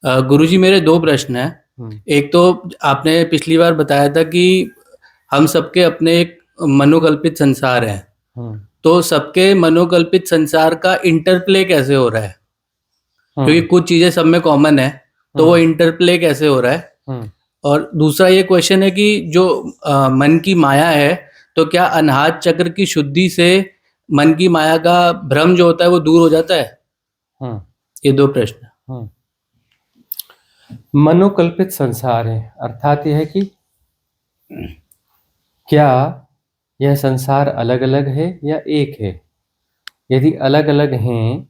गुरुजी मेरे 2 प्रश्न हैं। एक तो आपने पिछली बार बताया था कि हम सबके अपने एक मनोकल्पित संसार है। तो सबके मनोकल्पित संसार का इंटरप्ले कैसे हो रहा है? क्योंकि कुछ चीज़ें सब में कॉमन है, तो वो इंटरप्ले कैसे हो रहा है? और दूसरा ये क्वेश्चन है कि जो मन की माया है, तो क्या अनाहत चक्र की शुद्धि से मन की माया का भ्रम जो होता है वो दूर हो जाता है? ये 2 प्रश्न। मनोकल्पित संसार है, अर्थात यह है कि क्या यह संसार अलग अलग है या एक है। यदि अलग अलग हैं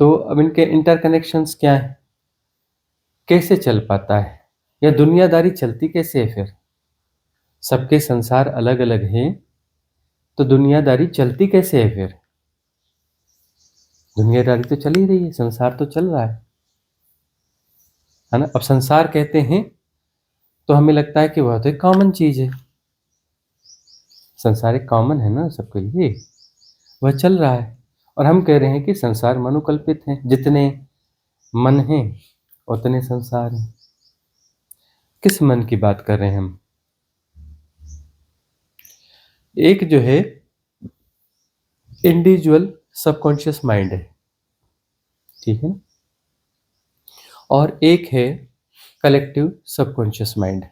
तो अब इनके इंटरकनेक्शंस क्या है, कैसे चल पाता है, या दुनियादारी चलती कैसे है। फिर सबके संसार अलग अलग हैं तो दुनियादारी चलती कैसे है। फिर दुनियादारी तो चल ही रही है, संसार तो चल रहा है ना। अब संसार कहते हैं तो हमें लगता है कि वह तो एक कॉमन चीज है। संसार एक कॉमन है ना सबके लिए, वह चल रहा है। और हम कह रहे हैं कि संसार मनोकल्पित है, जितने मन हैं उतने संसार हैं। किस मन की बात कर रहे हैं हम? एक जो है इंडिविजुअल सबकॉन्शियस माइंड है, ठीक है ना, और एक है कलेक्टिव सबकॉन्शियस माइंड।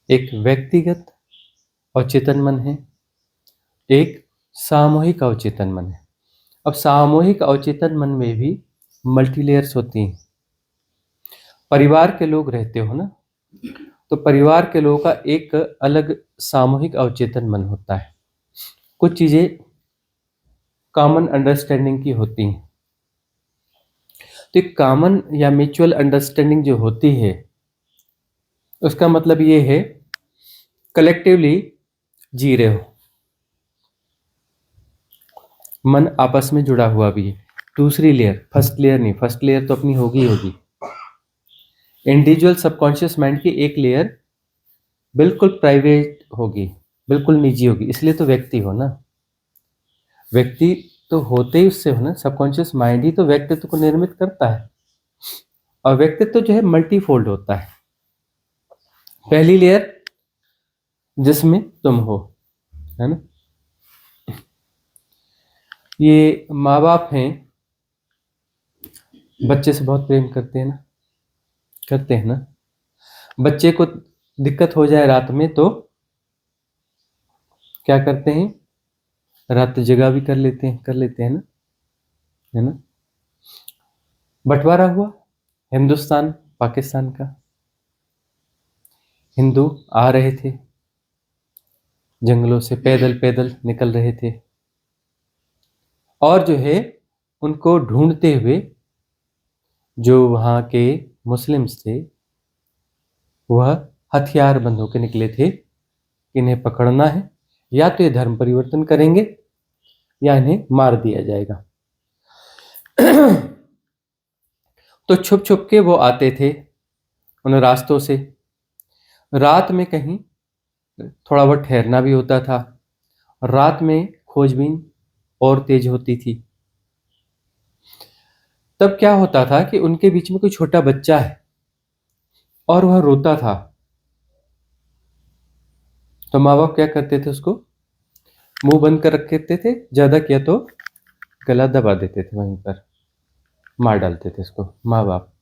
एक व्यक्तिगत अवचेतन मन है, एक सामूहिक अवचेतन मन है। अब सामूहिक अवचेतन मन में भी मल्टीलेयर्स होती हैं। परिवार के लोग रहते हो ना, तो परिवार के लोगों का एक अलग सामूहिक अवचेतन मन होता है। कुछ चीजें कॉमन अंडरस्टैंडिंग की होती हैं। तो एक कॉमन या म्यूचुअल अंडरस्टैंडिंग जो होती है, उसका मतलब ये है कलेक्टिवली जी रहे हो, मन आपस में जुड़ा हुआ भी है। दूसरी लेयर, फर्स्ट लेयर नहीं, फर्स्ट लेयर तो अपनी होगी होगी। इंडिविजुअल सबकॉन्शियस माइंड की एक लेयर बिल्कुल प्राइवेट होगी, बिल्कुल निजी होगी, इसलिए तो व्यक्ति हो ना। व्यक्ति तो होते ही उससे हो ना, सबकॉन्शियस माइंड ही तो व्यक्तित्व को निर्मित करता है। और व्यक्तित्व जो है मल्टीफोल्ड होता है। पहली लेयर जिसमें तुम हो, है ना। ये माँ बाप हैं, बच्चे से बहुत प्रेम करते हैं ना, करते हैं ना। बच्चे को दिक्कत हो जाए रात में तो क्या करते हैं, रात जगह भी कर लेते हैं ना, है ना। बंटवारा हुआ हिंदुस्तान पाकिस्तान का। हिंदू आ रहे थे, जंगलों से पैदल पैदल निकल रहे थे, और जो है उनको ढूंढते हुए जो वहाँ के मुस्लिम्स थे, वह हथियार बंद होकर निकले थे। इन्हें पकड़ना है, या तो ये धर्म परिवर्तन करेंगे या इन्हें मार दिया जाएगा। तो छुप छुप के वो आते थे उन रास्तों से। रात में कहीं थोड़ा बहुत ठहरना भी होता था। रात में खोजबीन और तेज होती थी। तब क्या होता था कि उनके बीच में कोई छोटा बच्चा है और वह रोता था, तो माँ बाप क्या करते थे, उसको मुंह बंद कर रखते थे, ज्यादा किया तो गला दबा देते थे, वहीं पर मार डालते थे इसको माँ बाप।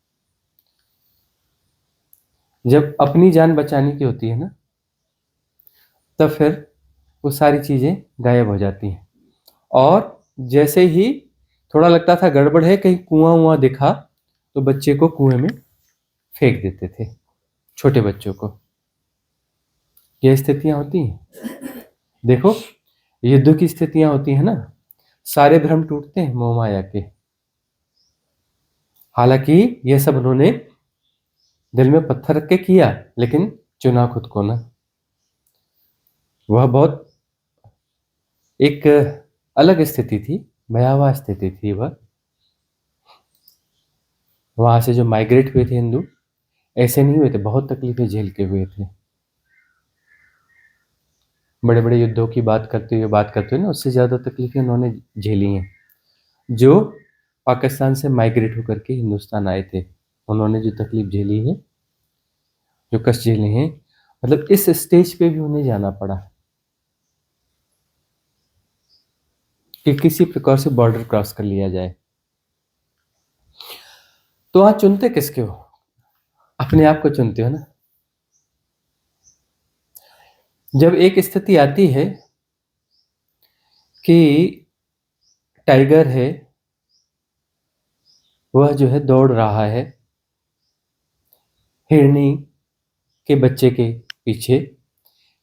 जब अपनी जान बचाने की होती है ना, तब फिर वो सारी चीजें गायब हो जाती हैं। और जैसे ही थोड़ा लगता था गड़बड़ है, कहीं कुआं वुआं दिखा, तो बच्चे को कुएं में फेंक देते थे, छोटे बच्चों को। ये स्थितियां होती हैं। देखो, युद्ध की स्थितियां होती है ना, सारे भ्रम टूटते हैं मोह माया के। हालांकि ये सब उन्होंने दिल में पत्थर रख के किया, लेकिन चुना खुद को ना। वह बहुत एक अलग स्थिति थी, भयावह स्थिति थी वह। वहां से जो माइग्रेट हुए थे हिंदू, ऐसे नहीं हुए थे, बहुत तकलीफें झेल के हुए थे। बड़े बड़े युद्धों की बात करते हुए ना, उससे ज्यादा तकलीफें उन्होंने झेली हैं। जो पाकिस्तान से माइग्रेट होकर के हिंदुस्तान आए थे, उन्होंने जो तकलीफ झेली है, जो कष्ट झेले हैं, मतलब इस स्टेज पे भी उन्हें जाना पड़ा कि किसी प्रकार से बॉर्डर क्रॉस कर लिया जाए। तो आज चुनते किसके हो? अपने आप को चुनते हो ना। जब एक स्थिति आती है कि टाइगर है, वह जो है दौड़ रहा है हिरनी के बच्चे के पीछे,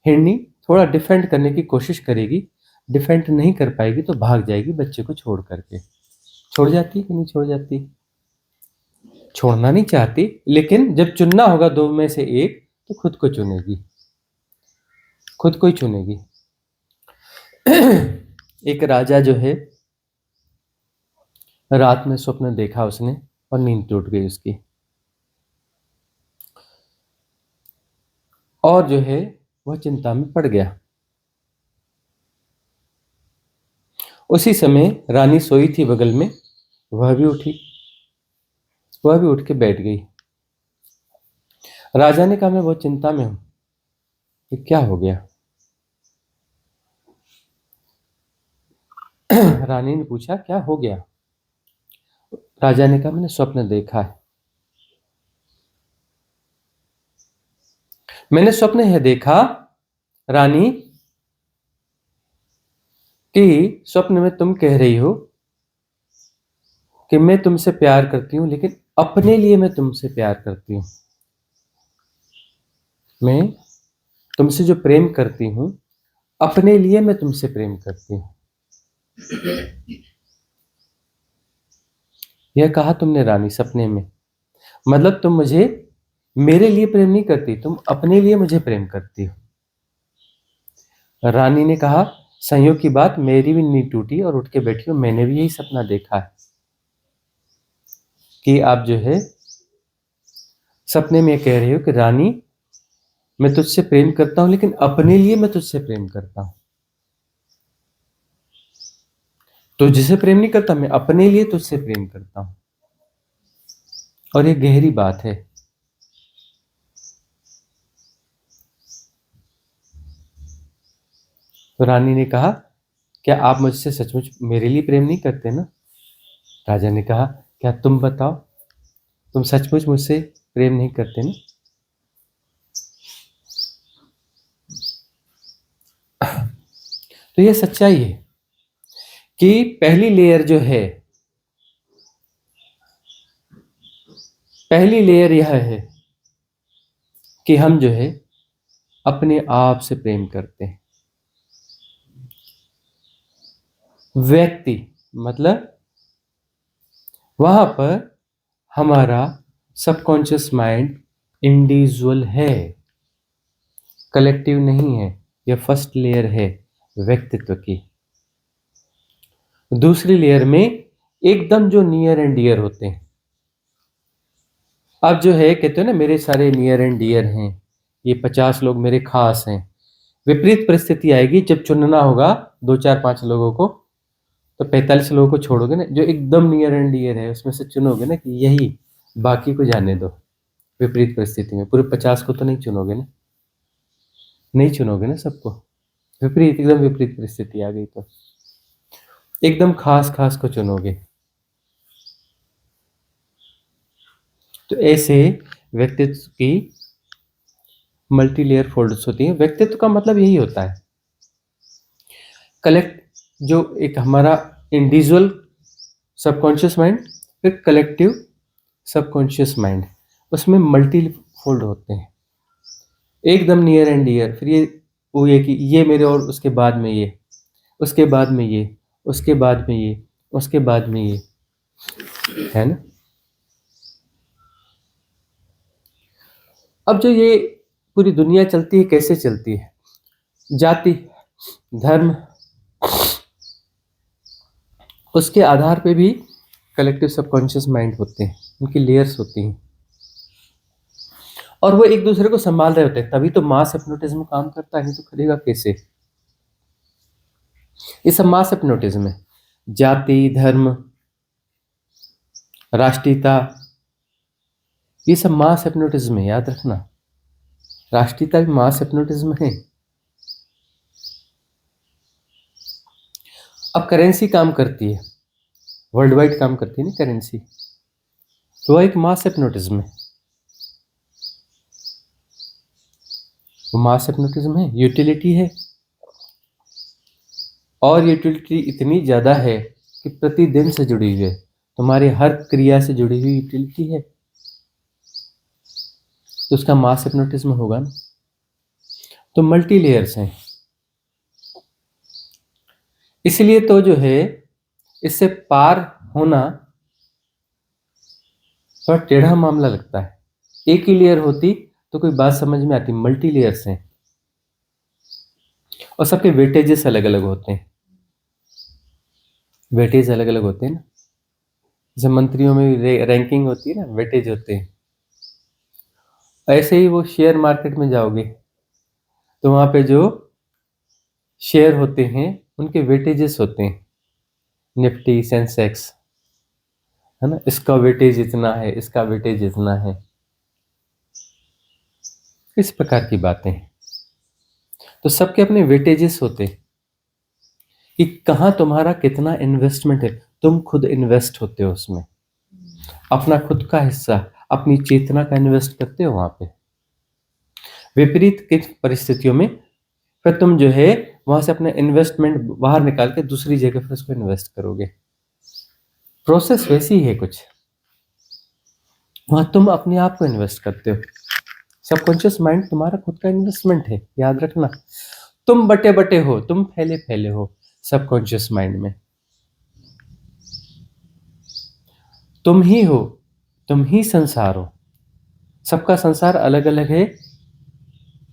हिरनी थोड़ा डिफेंड करने की कोशिश करेगी, डिफेंड नहीं कर पाएगी तो भाग जाएगी बच्चे को छोड़ करके। छोड़ जाती कि नहीं छोड़ जाती? छोड़ना नहीं चाहती, लेकिन जब चुनना होगा दो में से एक तो खुद को चुनेगी, खुद को ही चुनेगी। एक राजा जो है, रात में स्वप्न देखा उसने और नींद टूट गई उसकी, और जो है वह चिंता में पड़ गया। उसी समय रानी सोई थी बगल में, वह भी उठी, वह भी उठ के बैठ गई। राजा ने कहा मैं बहुत चिंता में हूं, कि क्या हो गया? रानी ने पूछा क्या हो गया? राजा ने कहा मैंने स्वप्न देखा है, मैंने स्वप्न है देखा रानी कि स्वप्न में तुम कह रही हो कि मैं तुमसे प्यार करती हूं, लेकिन अपने लिए मैं तुमसे प्यार करती हूं। मैं तुमसे जो प्रेम करती हूं, अपने लिए मैं तुमसे प्रेम करती हूं। यह कहा तुमने रानी सपने में, मतलब तुम मुझे मेरे लिए प्रेम नहीं करती, तुम अपने लिए मुझे प्रेम करती हो। रानी ने कहा संयोग की बात, मेरी भी नींद टूटी और उठ के बैठी हूं, मैंने भी यही सपना देखा है कि आप जो है सपने में कह रहे हो कि रानी मैं तुझसे प्रेम करता हूं, लेकिन अपने लिए मैं तुझसे प्रेम करता हूं। तो जिसे प्रेम नहीं करता, मैं अपने लिए तुझसे प्रेम करता हूं। और ये गहरी बात है। तो रानी ने कहा क्या आप मुझसे सचमुच मेरे लिए प्रेम नहीं करते ना? राजा ने कहा क्या तुम बताओ, तुम सचमुच मुझसे प्रेम नहीं करते ना? तो ये सच्चाई है कि पहली लेयर जो है, पहली लेयर यह है कि हम जो है अपने आप से प्रेम करते हैं। व्यक्ति मतलब वहां पर हमारा सबकॉन्शियस माइंड इंडिविजुअल है, कलेक्टिव नहीं है। यह फर्स्ट लेयर है व्यक्तित्व की। दूसरी लेयर में एकदम जो नियर एंड डियर होते हैं, अब जो है कहते हो ना मेरे सारे नियर एंड डियर हैं, ये 50 लोग मेरे खास हैं। विपरीत परिस्थिति आएगी जब चुनना होगा 2 4 5 लोगों को, तो 45 लोगों को छोड़ोगे ना, जो एकदम नियर एंड डियर है उसमें से चुनोगे ना कि यही, बाकी को जाने दो। विपरीत परिस्थिति में पूरे 50 को तो नहीं चुनोगे ना, नहीं चुनोगे ना सबको। विपरीत, एकदम विपरीत परिस्थिति आ गई तो एकदम खास खास को चुनोगे। तो ऐसे व्यक्तित्व की मल्टी लेयर फोल्ड्स होती हैं। व्यक्तित्व का मतलब यही होता है कलेक्ट, जो एक हमारा इंडिविजुअल सबकॉन्शियस माइंड, फिर कलेक्टिव सबकॉन्शियस माइंड, उसमें मल्टी फोल्ड होते हैं, एकदम नियर एंड डियर। फिर ये वो ये कि ये मेरे, और उसके बाद में ये, उसके बाद में ये, उसके बाद में ये, उसके बाद में ये, है ना। अब जो ये पूरी दुनिया चलती है, कैसे चलती है? जाति, धर्म, उसके आधार पे भी कलेक्टिव सबकॉन्शियस माइंड होते हैं, उनकी लेयर्स होती हैं और वो एक दूसरे को संभाल रहे होते हैं। तभी तो मास हिप्नोटिज्म काम करता है, नहीं तो करेगा कैसे? ये सब मास हिप्नोटिज्म है। जाति, धर्म, राष्ट्रीयता, ये सब मास हिप्नोटिज्म है, याद रखना। राष्ट्रीयता भी मास हिप्नोटिज्म है। अब करेंसी काम करती है, वर्ल्ड वाइड काम करती है ना करेंसी, तो वह एक मास हिप्नोटिज्म है, वो मास हिप्नोटिज्म है, यूटिलिटी है। और यूटिलिटी इतनी ज़्यादा है कि प्रतिदिन से जुड़ी हुई है, तुम्हारी हर क्रिया से जुड़ी हुई यूटिलिटी है, तो उसका मास हिप्नोटिज्म होगा ना। तो मल्टी लेयर्स हैं, इसलिए तो जो है इससे पार होना थोड़ा टेढ़ा मामला लगता है। एक ही लेयर होती तो कोई बात समझ में आती, मल्टी लेयर्स हैं और सबके वेटेजेस अलग अलग होते हैं, वेटेज अलग अलग होते हैं ना, जैसे मंत्रियों में भी रैंकिंग होती है ना, वेटेज होते हैं। ऐसे ही वो शेयर मार्केट में जाओगे तो वहाँ पे जो शेयर होते हैं उनके वेटेजेस होते हैं, निफ्टी, सेंसेक्स, है ना, इसका वेटेज इतना है, इसका वेटेज इतना है, इस प्रकार की बातें हैं। तो सबके अपने वेटेजेस होते हैं कि कहाँ तुम्हारा कितना इन्वेस्टमेंट है, तुम खुद इन्वेस्ट होते हो उसमें, अपना खुद का हिस्सा, अपनी चेतना का इन्वेस्ट करते हो वहां पे। विपरीत की परिस्थितियों में फिर तुम जो है वहां से अपना इन्वेस्टमेंट बाहर निकाल के दूसरी जगह फिर उसको इन्वेस्ट करोगे। प्रोसेस वैसी है कुछ, वहां तुम अपने आप को इन्वेस्ट करते हो। सबकॉन्शियस माइंड तुम्हारा खुद का इन्वेस्टमेंट है, याद रखना। तुम बटे बटे हो, तुम फैले फैले हो सबकॉन्शियस माइंड में, तुम ही हो, तुम ही संसार हो। सबका संसार अलग अलग है,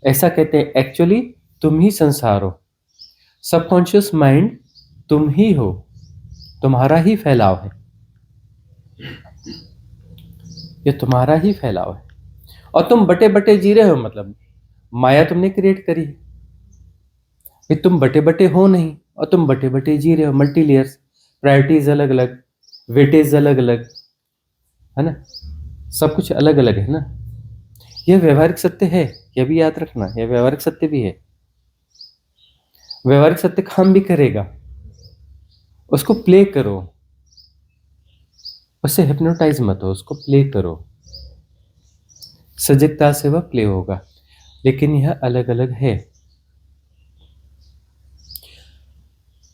ऐसा कहते हैं एक्चुअली तुम ही संसार हो। सबकॉन्शियस माइंड तुम ही हो, तुम्हारा ही फैलाव है, ये तुम्हारा ही फैलाव है। और तुम बटे बटे जी रहे हो, मतलब माया तुमने क्रिएट करी है, ये तुम बटे बटे हो नहीं और तुम बटे बटे जी रहे हो। मल्टी लेयर्स, प्रायोरिटीज अलग अलग, वेटेज अलग अलग, है ना, सब कुछ अलग अलग है ना। यह व्यवहारिक सत्य है, यह भी याद रखना, यह व्यवहारिक सत्य भी है। व्यवहारिक सत्य काम भी करेगा, उसको प्ले करो, उससे हिप्नोटाइज मत हो, उसको प्ले करो, सजगता से वह प्ले होगा। लेकिन यह अलग अलग है।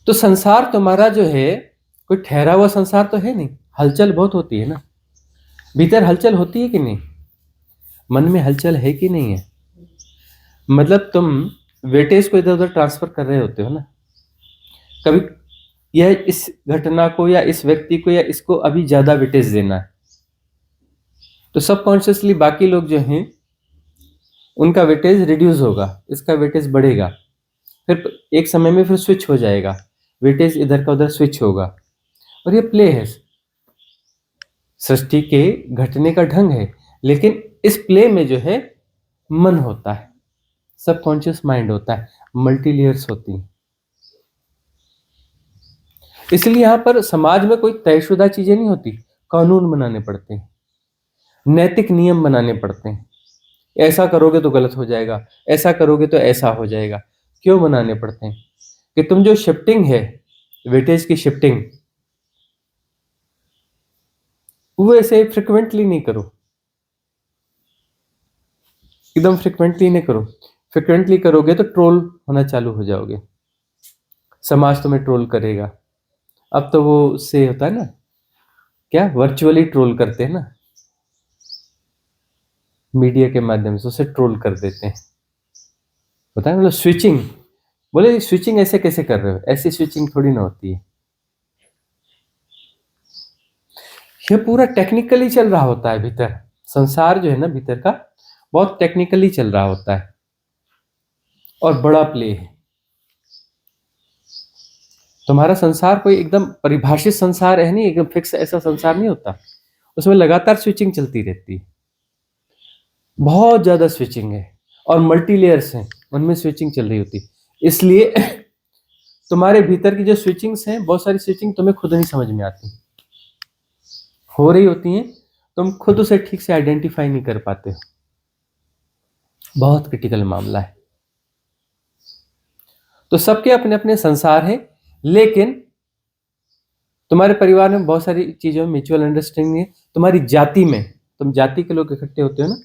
तो संसार तुम्हारा जो है कोई ठहरा हुआ संसार तो है नहीं, हलचल बहुत होती है ना, भीतर हलचल होती है कि नहीं, मन में हलचल है कि नहीं है। मतलब तुम वेटेज को इधर उधर ट्रांसफर कर रहे होते हो ना, कभी यह इस घटना को या इस व्यक्ति को या इसको अभी ज्यादा वेटेज देना है, तो सबकॉन्शियसली बाकी लोग जो हैं उनका वेटेज रिड्यूस होगा, इसका वेटेज बढ़ेगा, फिर एक समय में फिर स्विच हो जाएगा, वेटेज इधर का उधर स्विच होगा। और ये प्ले है, सृष्टि के घटने का ढंग है। लेकिन इस प्ले में जो है मन होता है, सबकॉन्शियस माइंड होता है, मल्टी लेयर्स होती हैं। इसलिए यहां पर समाज में कोई तयशुदा चीजें नहीं होती, कानून बनाने पड़ते हैं, नैतिक नियम बनाने पड़ते हैं। ऐसा करोगे तो गलत हो जाएगा, ऐसा करोगे तो ऐसा हो जाएगा। क्यों बनाने पड़ते हैं? कि तुम जो शिफ्टिंग है, वेटेज की शिफ्टिंग, वो ऐसे फ्रिक्वेंटली नहीं करो, एकदम फ्रिक्वेंटली नहीं करो। फ्रिक्वेंटली करोगे तो ट्रोल होना चालू हो जाओगे, समाज तुम्हें ट्रोल करेगा। अब तो वो उससे होता है ना, क्या वर्चुअली ट्रोल करते हैं ना, मीडिया के माध्यम से उसे ट्रोल कर देते हैं, पता है, मतलब स्विचिंग। बोले स्विचिंग ऐसे कैसे कर रहे हो, ऐसी स्विचिंग थोड़ी ना होती है। ये पूरा टेक्निकली चल रहा होता है भीतर, संसार जो है ना भीतर का बहुत टेक्निकली चल रहा होता है और बड़ा प्ले है। तुम्हारा संसार कोई एकदम परिभाषित संसार है नहीं, एकदम फिक्स ऐसा संसार नहीं होता, उसमें लगातार स्विचिंग चलती रहती है, बहुत ज्यादा स्विचिंग है और मल्टी लेयर्स हैं, उनमें स्विचिंग चल रही होती। इसलिए तुम्हारे भीतर की जो स्विचिंग्स हैं, बहुत सारी स्विचिंग तुम्हें खुद नहीं समझ में आती, हो रही होती हैं, तुम खुद उसे ठीक से आइडेंटिफाई नहीं कर पाते हो। बहुत क्रिटिकल मामला है। तो सबके अपने अपने संसार हैं, लेकिन तुम्हारे परिवार में बहुत सारी चीजों में म्यूचुअल अंडरस्टैंडिंग है। तुम्हारी जाति में, तुम जाति के लोग इकट्ठे होते हो ना,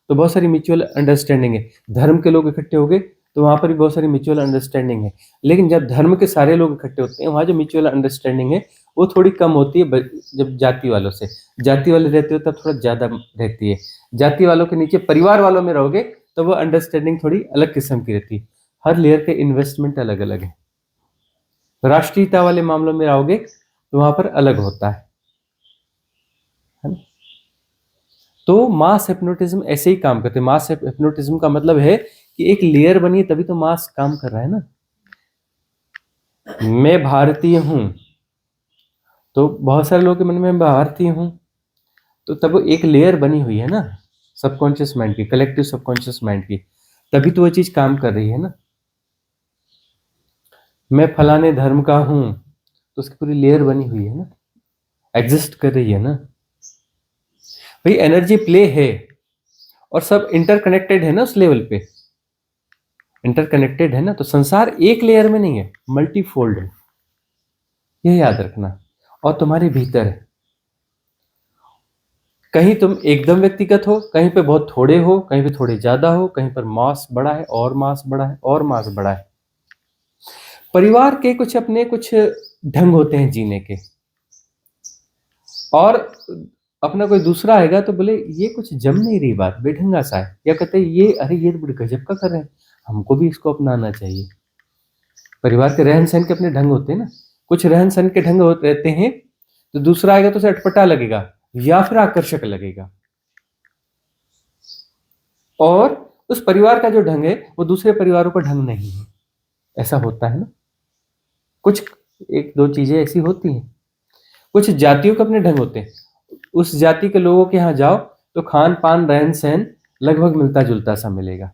तो बहुत सारी म्यूचुअल अंडरस्टैंडिंग है। धर्म के लोग इकट्ठे हो गए तो वहां पर भी बहुत सारी म्यूचुअल अंडरस्टैंडिंग है। लेकिन जब धर्म के सारे लोग इकट्ठे होते हैं, वहां जो म्यूचुअल अंडरस्टैंडिंग है वो थोड़ी कम होती है जब जाति वालों से। जाति वाले रहते हो तब थोड़ा ज्यादा रहती है। जाति वालों के नीचे परिवार वालों में रहोगे तो वो अंडरस्टैंडिंग थोड़ी अलग किस्म की रहती है। हर लेयर के इन्वेस्टमेंट अलग अलग है। राष्ट्रीयता वाले मामलों में रहोगे तो वहां पर अलग होता है ना? तो मास हिप्नोटिज्म ऐसे ही काम करते हैं। मास हिप्नोटिज्म का मतलब है कि एक लेयर बनी तभी तो मास काम कर रहा है ना। मैं भारतीय हूं तो बहुत सारे लोगों के मन में मैं भारतीय हूं, तो तब वो एक लेयर बनी हुई है ना सबकॉन्शियस माइंड की, कलेक्टिव सबकॉन्शियस माइंड की, तभी तो वो चीज काम कर रही है ना। मैं फलाने धर्म का हूं तो उसकी पूरी लेयर बनी हुई है ना, एग्जिस्ट कर रही है ना भाई। एनर्जी प्ले है और सब इंटरकनेक्टेड है ना, उस लेवल पे इंटरकनेक्टेड है ना। तो संसार एक लेयर में नहीं है, मल्टीफोल्ड है, यह याद रखना। और तुम्हारे भीतर है, कहीं तुम एकदम व्यक्तिगत हो, कहीं पे बहुत थोड़े हो, कहीं पे थोड़े ज्यादा हो, कहीं पर मास बड़ा है और मास बड़ा है और मास बड़ा है। परिवार के कुछ अपने कुछ ढंग होते हैं जीने के, और अपना कोई दूसरा आएगा तो बोले ये कुछ जम नहीं रही बात, बेढंगा सा है, या कहते हैं ये अरे ये तो बड़ी गजब का कर रहे हैं, हमको भी इसको अपनाना चाहिए। परिवार के रहन सहन के अपने ढंग होते हैं ना। कुछ रहन सहन के ढंग रहते हैं तो दूसरा आएगा तो उसे अटपटा लगेगा या फिर आकर्षक लगेगा, और उस परिवार का जो ढंग है वो दूसरे परिवारों का ढंग नहीं है। ऐसा होता है ना। कुछ एक दो चीजें ऐसी होती हैं। कुछ जातियों के अपने ढंग होते हैं, उस जाति के लोगों के यहाँ जाओ तो खान पान रहन सहन लगभग मिलता जुलता सा मिलेगा,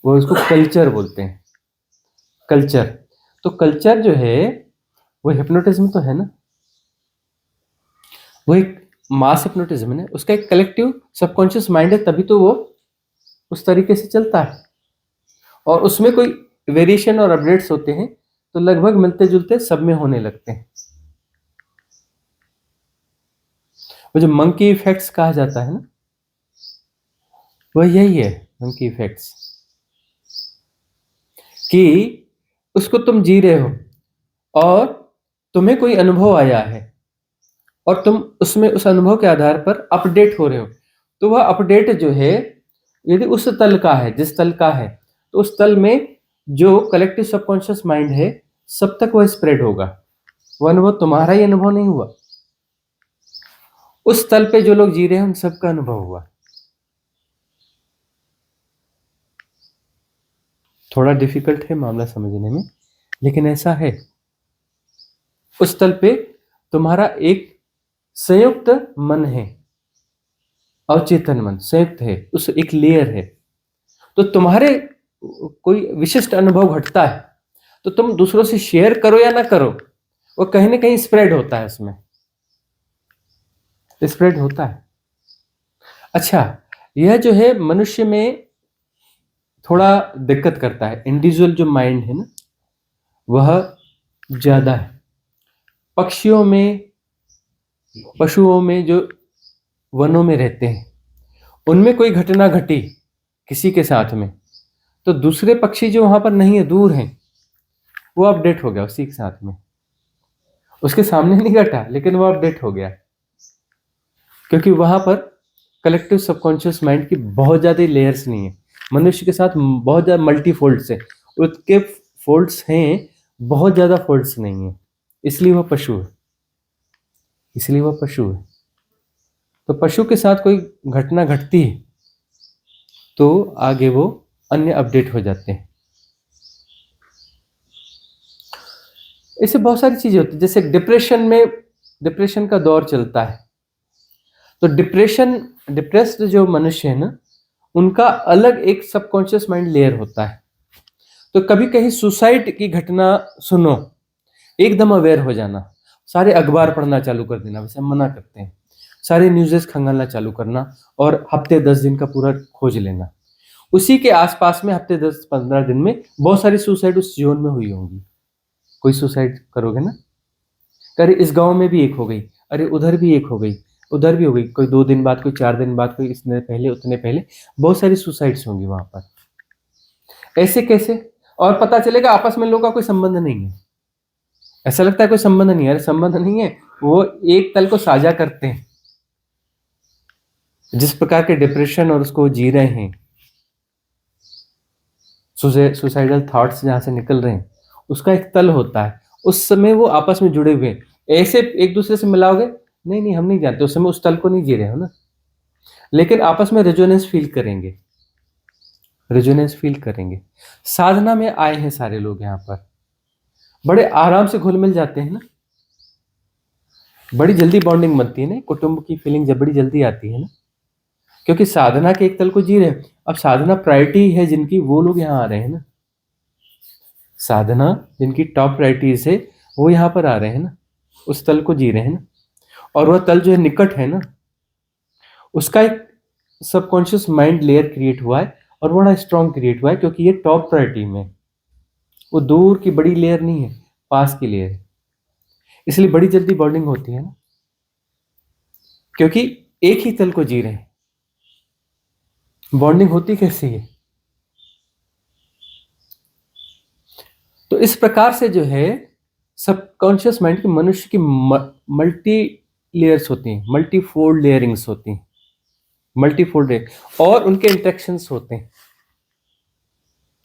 वो उसको कल्चर बोलते हैं। कल्चर, तो कल्चर जो है वो हिप्नोटिज्म तो है ना, वो एक मास हिप्नोटिज्म है ना, उसका एक कलेक्टिव सबकॉन्शियस माइंड है, तभी तो वो उस तरीके से चलता है। और उसमें कोई वेरिएशन और अपडेट्स होते हैं तो लगभग मिलते जुलते सब में होने लगते हैं। वो जो मंकी इफेक्ट्स कहा जाता है ना, वह यही है, मंकी इफेक्ट्स, कि उसको तुम जी रहे हो और तुम्हें कोई अनुभव आया है और तुम उसमें उस अनुभव के आधार पर अपडेट हो रहे हो। तो वह अपडेट जो है यदि उस तल का है, जिस तल का है, तो उस तल में जो कलेक्टिव सबकॉन्शियस माइंड है सब तक वह स्प्रेड होगा। वह अनुभव तुम्हारा ही अनुभव नहीं हुआ, उस तल पे जो लोग जी रहे हैं उन सबका अनुभव हुआ। थोड़ा डिफिकल्ट है मामला समझने में, लेकिन ऐसा है। उस तल पे तुम्हारा एक संयुक्त मन है, अवचेतन मन संयुक्त है, उस एक लेयर है। तो तुम्हारे कोई विशिष्ट अनुभव घटता है तो तुम दूसरों से शेयर करो या ना करो, वो कहीं ना कहीं स्प्रेड होता है, उसमें स्प्रेड होता है। अच्छा, यह जो है मनुष्य में थोड़ा दिक्कत करता है। इंडिविजुअल जो माइंड है ना वह ज्यादा है। पक्षियों में, पशुओं में, जो वनों में रहते हैं, उनमें कोई घटना घटी किसी के साथ में तो दूसरे पक्षी जो वहां पर नहीं है, दूर हैं, वो अपडेट हो गया उसी के साथ में। उसके सामने नहीं घटा लेकिन वो अपडेट हो गया, क्योंकि वहां पर कलेक्टिव सबकॉन्शियस माइंड की बहुत ज्यादा लेयर्स नहीं है। मनुष्य के साथ बहुत ज्यादा मल्टी फोल्ड्स है, उसके फोल्ड्स हैं, बहुत ज्यादा फोल्ड्स नहीं है, इसलिए वह पशु है, इसलिए वह पशु है। तो पशु के साथ कोई घटना घटती है तो आगे वो अन्य अपडेट हो जाते हैं। इससे बहुत सारी चीजें होती है, जैसे डिप्रेशन में, डिप्रेशन का दौर चलता है तो डिप्रेस्ड जो मनुष्य है ना, उनका अलग एक सबकॉन्शियस माइंड लेयर होता है। तो कभी कहीं सुसाइड की घटना सुनो, एकदम अवेयर हो जाना, सारे अखबार पढ़ना चालू कर देना, वैसे हम मना करते हैं। सारे न्यूज़ेस खंगालना चालू करना और हफ्ते 10 दिन का पूरा खोज लेना। उसी के आसपास में हफ्ते 10-15 दिन में बहुत सारी सुसाइड उस जोन में हुई होंगी। कोई सुसाइड करोगे ना, अरे इस गांव में भी एक हो गई, अरे उधर भी एक हो गई, उधर भी हो गई, कोई 2 दिन बाद, कोई 4 दिन बाद, कोई इतने पहले, उतने पहले, बहुत सारी सुसाइड्स होंगी वहां पर। ऐसे कैसे? और पता चलेगा आपस में लोगों का कोई संबंध नहीं है। ऐसा लगता है कोई संबंध नहीं है, अरे संबंध नहीं है, वो एक तल को साझा करते हैं। जिस प्रकार के डिप्रेशन और उसको जी रहे हैं, सुसाइडल थॉट्स जहां से निकल रहे हैं, उसका एक तल होता है। उस समय वो आपस में जुड़े हुए हैं। ऐसे एक दूसरे से मिलाओगे, नहीं नहीं हम नहीं जानते, उस समय उस तल को नहीं जी रहे हो ना, लेकिन आपस में रेजोनेंस फील करेंगे, रेजोनेंस फील करेंगे। साधना में आए हैं सारे लोग यहाँ पर, बड़े आराम से घुल मिल जाते हैं ना, बड़ी जल्दी बॉन्डिंग बनती है ना, कुटुंब की फीलिंग जब बड़ी जल्दी आती है ना, क्योंकि साधना के एक तल को जी रहे हैं। अब साधना प्रायोरिटी है जिनकी, वो लोग यहाँ आ रहे हैं ना, साधना जिनकी टॉप प्रायोरिटीज है वो यहाँ पर आ रहे हैं ना, उस तल को जी रहे हैं ना। और वह तल जो है निकट है ना, उसका एक सबकॉन्शियस माइंड लेयर क्रिएट हुआ है और बड़ा स्ट्रांग क्रिएट हुआ है, क्योंकि ये टॉप प्रायोरिटी में, वो दूर की बड़ी लेयर नहीं है, पास की लेयर है। इसलिए बड़ी जल्दी बॉन्डिंग होती है ना, क्योंकि एक ही तल को जी रहे हैं। बॉन्डिंग होती कैसे है? तो इस प्रकार से जो है सबकॉन्शियस माइंड की, मनुष्य की मल्टी लेयर्स होती हैं, मल्टीफोल्ड लेयरिंग्स होती हैं, मल्टीफोल्ड लेयर, और उनके इंटरेक्शंस होते हैं।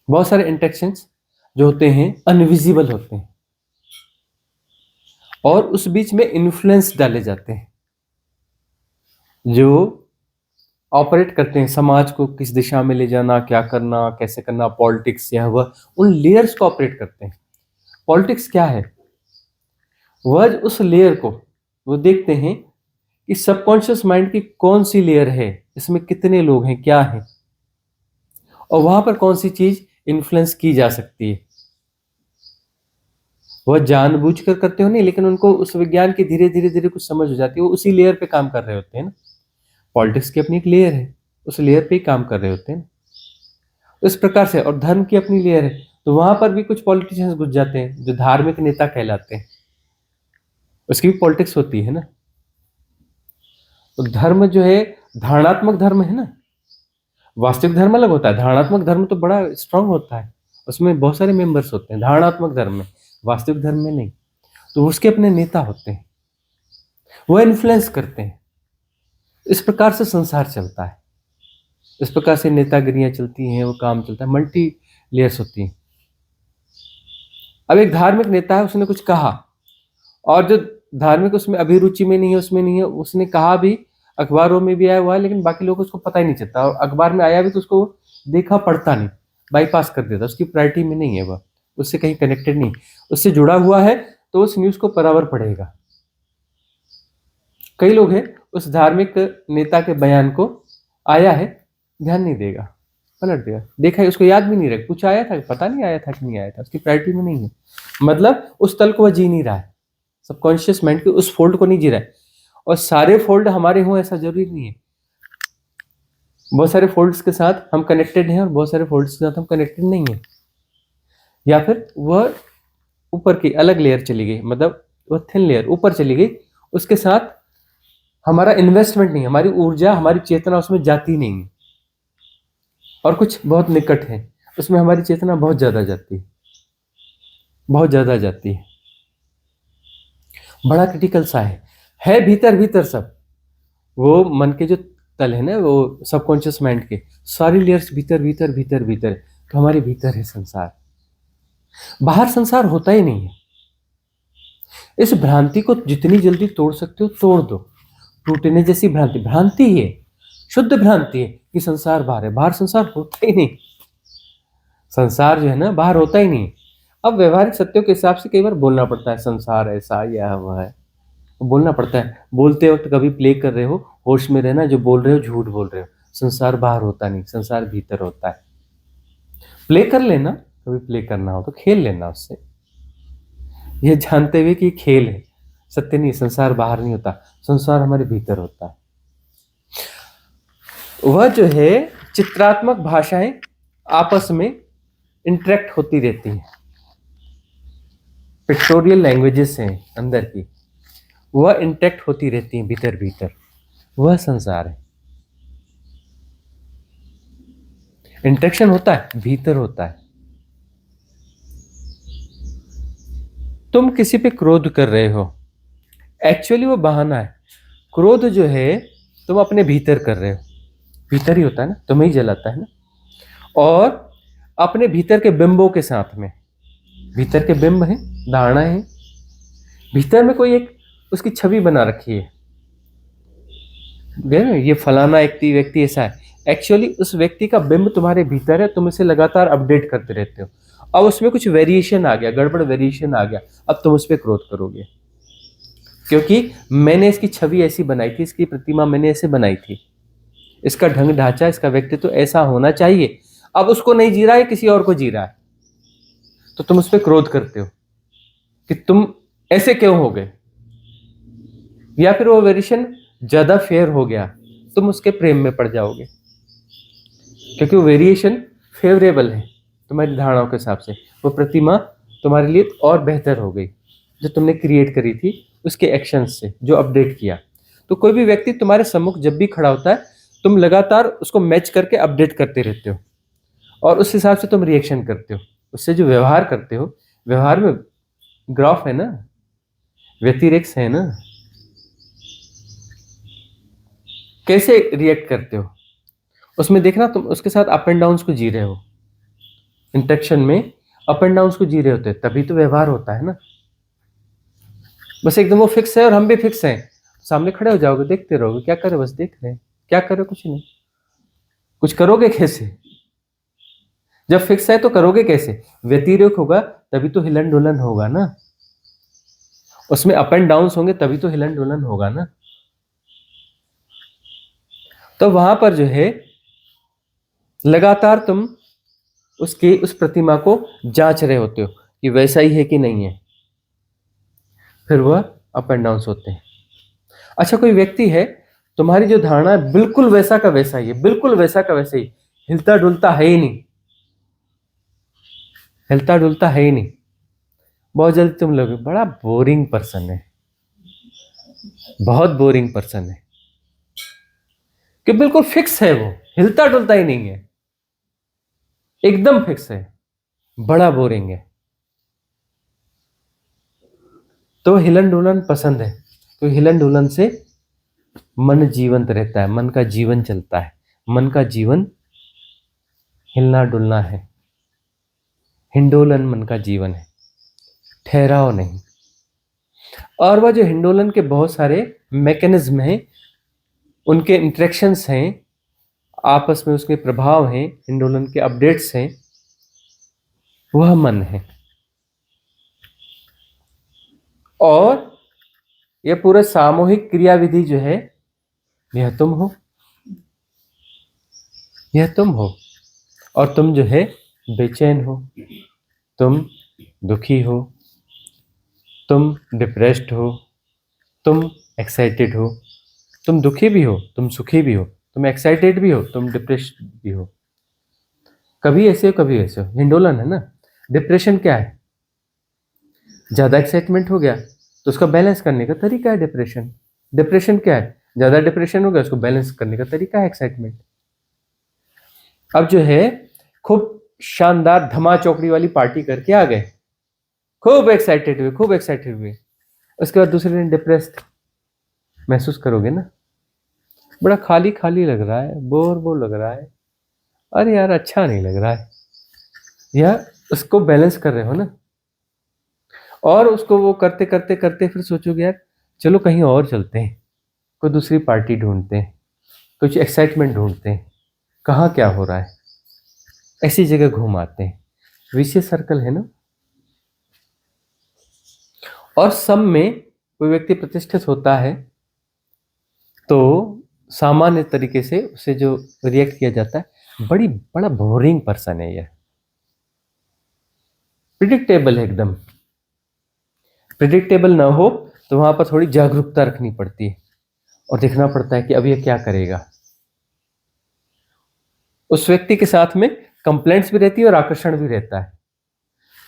बहुत सारे इंटरेक्शंस जो होते हैं अनविजिबल होते हैं, और उस बीच में इन्फ्लुएंस डाले जाते हैं जो ऑपरेट करते हैं समाज को किस दिशा में ले जाना, क्या करना, कैसे करना, पॉलिटिक्स, यह वह, उन लेयर्स को ऑपरेट करते हैं। पॉलिटिक्स क्या है? वह उस लेयर को वो देखते हैं कि सबकॉन्शियस माइंड की कौन सी लेयर है, इसमें कितने लोग हैं, क्या है, और वहां पर कौन सी चीज इन्फ्लुएंस की जा सकती है। वह जानबूझकर करते हो नहीं, लेकिन उनको उस विज्ञान की धीरे धीरे धीरे कुछ समझ हो जाती है, वो उसी लेयर पे काम कर रहे होते हैं ना। पॉलिटिक्स की अपनी एक लेयर है, उस लेयर पे ही काम कर रहे होते हैं इस प्रकार से। और धर्म की अपनी लेयर है, तो वहां पर भी कुछ पॉलिटिशियंस घुस जाते हैं जो धार्मिक नेता कहलाते हैं, उसकी भी पॉलिटिक्स होती है ना। तो धर्म जो है, धारणात्मक धर्म है ना, वास्तविक धर्म अलग होता है। धारणात्मक धर्म तो बड़ा स्ट्रांग होता है, उसमें बहुत सारे मेंबर्स होते हैं धारणात्मक धर्म में, वास्तविक धर्म में नहीं। तो उसके अपने नेता होते हैं, वह इन्फ्लुएंस करते हैं। इस प्रकार से संसार चलता है, इस प्रकार से नेतागिरियां चलती हैं, वो काम चलता है, मल्टी लेयर्स होती हैं। अब एक धार्मिक नेता है, उसने कुछ कहा, और जो धार्मिक उसमें अभिरुचि में नहीं है, उसमें नहीं है, उसने कहा भी, अखबारों में भी आया हुआ है, लेकिन बाकी लोगों को उसको पता ही नहीं चलता, और अखबार में आया भी तो उसको देखा पढ़ता नहीं, बाईपास कर देता, उसकी प्रायोरिटी में नहीं है, वह उससे कहीं कनेक्टेड नहीं, उससे जुड़ा हुआ है तो उस न्यूज को बराबर पढ़ेगा। कई लोग हैं उस धार्मिक नेता के बयान को आया है, ध्यान नहीं देगा, पलट देगा, देखा है, उसको याद भी नहीं रहे कुछ आया था, पता नहीं आया था कि नहीं आया था, उसकी प्रायोरिटी में नहीं है। मतलब उस तल को वह जी नहीं रहा है, सबकॉन्शियस माइंड के उस फोल्ड को नहीं जी रहा है। और सारे फोल्ड हमारे हों ऐसा जरूरी नहीं है, बहुत सारे फोल्ड्स के साथ हम कनेक्टेड हैं और बहुत सारे फोल्ड्स के साथ हम कनेक्टेड नहीं है। या फिर वह ऊपर की अलग लेयर चली गई, मतलब वह थिन लेयर ऊपर चली गई, उसके साथ हमारा इन्वेस्टमेंट नहीं है, हमारी ऊर्जा, हमारी चेतना उसमें जाती नहीं है। और कुछ बहुत निकट है, उसमें हमारी चेतना बहुत ज्यादा जाती है, बहुत ज्यादा जाती है, बड़ा क्रिटिकल सा है भीतर भीतर सब। वो मन के जो तल है ना, वो सबकॉन्शियस माइंड के सारी लेयर्स भीतर भीतर भीतर भीतर, तो हमारे भीतर है संसार, बाहर संसार होता ही नहीं है। इस भ्रांति को जितनी जल्दी तोड़ सकते हो तोड़ दो। टूटने जैसी भ्रांति, भ्रांति ही है, शुद्ध भ्रांति है कि संसार बाहर है, बाहर संसार होता ही नहीं, संसार जो है ना बाहर होता ही नहीं। अब व्यवहारिक सत्यों के हिसाब से कई बार बोलना पड़ता है, संसार ऐसा या वह है, बोलना पड़ता है। बोलते वक्त कभी प्ले कर रहे हो, होश में रहना, जो बोल रहे हो झूठ बोल रहे हो, संसार बाहर होता नहीं, संसार भीतर होता है। प्ले कर लेना, कभी प्ले करना हो तो खेल लेना उससे, ये जानते हुए कि खेल है, सत्य नहीं, संसार बाहर नहीं होता, संसार हमारे भीतर होता है। वह जो है चित्रात्मक भाषाएं आपस में इंटरेक्ट होती रहती हैं, पिक्टोरियल लैंग्वेजेस हैं अंदर की, वह इंटरेक्ट होती रहती हैं भीतर भीतर, वह संसार है। इंटरेक्शन होता है, भीतर होता है। तुम किसी पे क्रोध कर रहे हो, एक्चुअली वो बहाना है। क्रोध जो है तुम अपने भीतर कर रहे हो, भीतर ही होता है ना, तुम्हें ही जलाता है ना। और अपने भीतर के बिंबों के साथ में, भीतर के बिंब है, धारणा है, भीतर में कोई एक उसकी छवि बना रखी है, ये फलाना व्यक्ति ऐसा है। एक्चुअली उस व्यक्ति का बिंब तुम्हारे भीतर है, तुम इसे लगातार अपडेट करते रहते हो। अब उसमें कुछ वेरिएशन आ गया, गड़बड़ वेरिएशन आ गया, अब तुम उस पर क्रोध करोगे, क्योंकि मैंने इसकी छवि ऐसी बनाई थी, इसकी प्रतिमा मैंने ऐसे बनाई थी, इसका ढंग ढांचा, इसका व्यक्तित्व तो ऐसा होना चाहिए। अब उसको नहीं जी रहा है, किसी और को जी रहा है, तो तुम उस पर क्रोध करते हो कि तुम ऐसे क्यों हो गए। या फिर वो वेरिएशन ज्यादा फेयर हो गया, तुम उसके प्रेम में पड़ जाओगे, क्योंकि वो वेरिएशन फेवरेबल है तुम्हारी धारणाओं के हिसाब से। वो प्रतिमा तुम्हारे लिए और बेहतर हो गई जो तुमने क्रिएट करी थी उसके एक्शंस से, जो अपडेट किया। तो कोई भी व्यक्ति तुम्हारे सम्मुख जब भी खड़ा होता है, तुम लगातार उसको मैच करके अपडेट करते रहते हो और उस हिसाब से तुम रिएक्शन करते हो। उससे जो व्यवहार करते हो, व्यवहार में ग्राफ है ना, व्यतिरेक है ना, कैसे रिएक्ट करते हो उसमें देखना। तुम उसके साथ अप एंड डाउन्स को जी रहे हो, इंटरेक्शन में अप एंड डाउन्स को जी रहे होते, तभी तो व्यवहार होता है ना। बस एकदम वो फिक्स है और हम भी फिक्स हैं, सामने खड़े हो जाओगे, देखते रहोगे, क्या करे, बस देख रहे हैं, क्या करे, कुछ नहीं। कुछ करोगे कैसे? जब फिक्स है तो करोगे कैसे? व्यतिरेक होगा तभी तो हिलन डुलन होगा ना, उसमें अप एंड डाउन्स होंगे तभी तो हिलन डुलन होगा ना। तो वहां पर जो है लगातार तुम उसकी उस प्रतिमा को जांच रहे होते हो कि वैसा ही है कि नहीं है, फिर वह अप एंड डाउन्स होते हैं। अच्छा, कोई व्यक्ति है, तुम्हारी जो धारणा है बिल्कुल वैसा का वैसा ही है, बिल्कुल वैसा का वैसा ही, हिलता डुलता है ही नहीं, हिलता डुलता है ही नहीं। बहुत जल्दी तुम लोग बड़ा बोरिंग पर्सन है, बहुत बोरिंग पर्सन है, कि बिल्कुल फिक्स है, वो हिलता डुलता ही नहीं है, एकदम फिक्स है, बड़ा बोरिंग है। तो हिलन डुलन पसंद है, तो हिलन डुलन से मन जीवंत रहता है, मन का जीवन चलता है। मन का जीवन हिलना डुलना है, हिंडोलन मन का जीवन है, ठहराव नहीं। और वह जो हिंडोलन के बहुत सारे मैकेनिज्म हैं, उनके इंटरेक्शंस हैं, आपस में उसके प्रभाव हैं, हिंडोलन के अपडेट्स हैं, वह मन है। और यह पूरा सामूहिक क्रियाविधि जो है, यह तुम हो, यह तुम हो। और तुम जो है बेचैन हो, तुम दुखी हो, तुम डिप्रेस्ड हो, तुम एक्साइटेड हो, तुम दुखी भी हो, तुम सुखी भी हो, तुम एक्साइटेड भी हो, तुम डिप्रेस्ड भी हो। कभी ऐसे हो कभी ऐसे हो, हिंडोलन है ना। डिप्रेशन क्या है? ज्यादा एक्साइटमेंट हो गया तो उसका बैलेंस करने का तरीका है डिप्रेशन। डिप्रेशन क्या है? ज्यादा डिप्रेशन हो गया, उसको बैलेंस करने का तरीका है एक्साइटमेंट। अब जो है खूब शानदार धमा चौकड़ी वाली पार्टी करके आ गए, खूब एक्साइटेड हुए, खूब एक्साइटेड हुए, उसके बाद दूसरे दिन डिप्रेस्ड महसूस करोगे ना, बड़ा खाली खाली लग रहा है, बोर बोर लग रहा है, अरे यार अच्छा नहीं लग रहा है। या उसको बैलेंस कर रहे हो ना, और उसको वो करते करते करते फिर सोचोगे यार चलो कहीं और चलते हैं, कोई दूसरी पार्टी ढूंढते हैं, कुछ एक्साइटमेंट ढूंढते हैं, कहाँ क्या हो रहा है, ऐसी जगह घूम आते हैं। विशियस सर्कल है ना। और सब में कोई व्यक्ति प्रतिष्ठित होता है तो सामान्य तरीके से उसे जो रिएक्ट किया जाता है, बड़ा बोरिंग पर्सन है, यह प्रिडिक्टेबल है एकदम। प्रिडिक्टेबल ना हो तो वहां पर थोड़ी जागरूकता रखनी पड़ती है, और देखना पड़ता है कि अब ये क्या करेगा। उस व्यक्ति के साथ में कंप्लेंट्स भी रहती है और आकर्षण भी रहता है,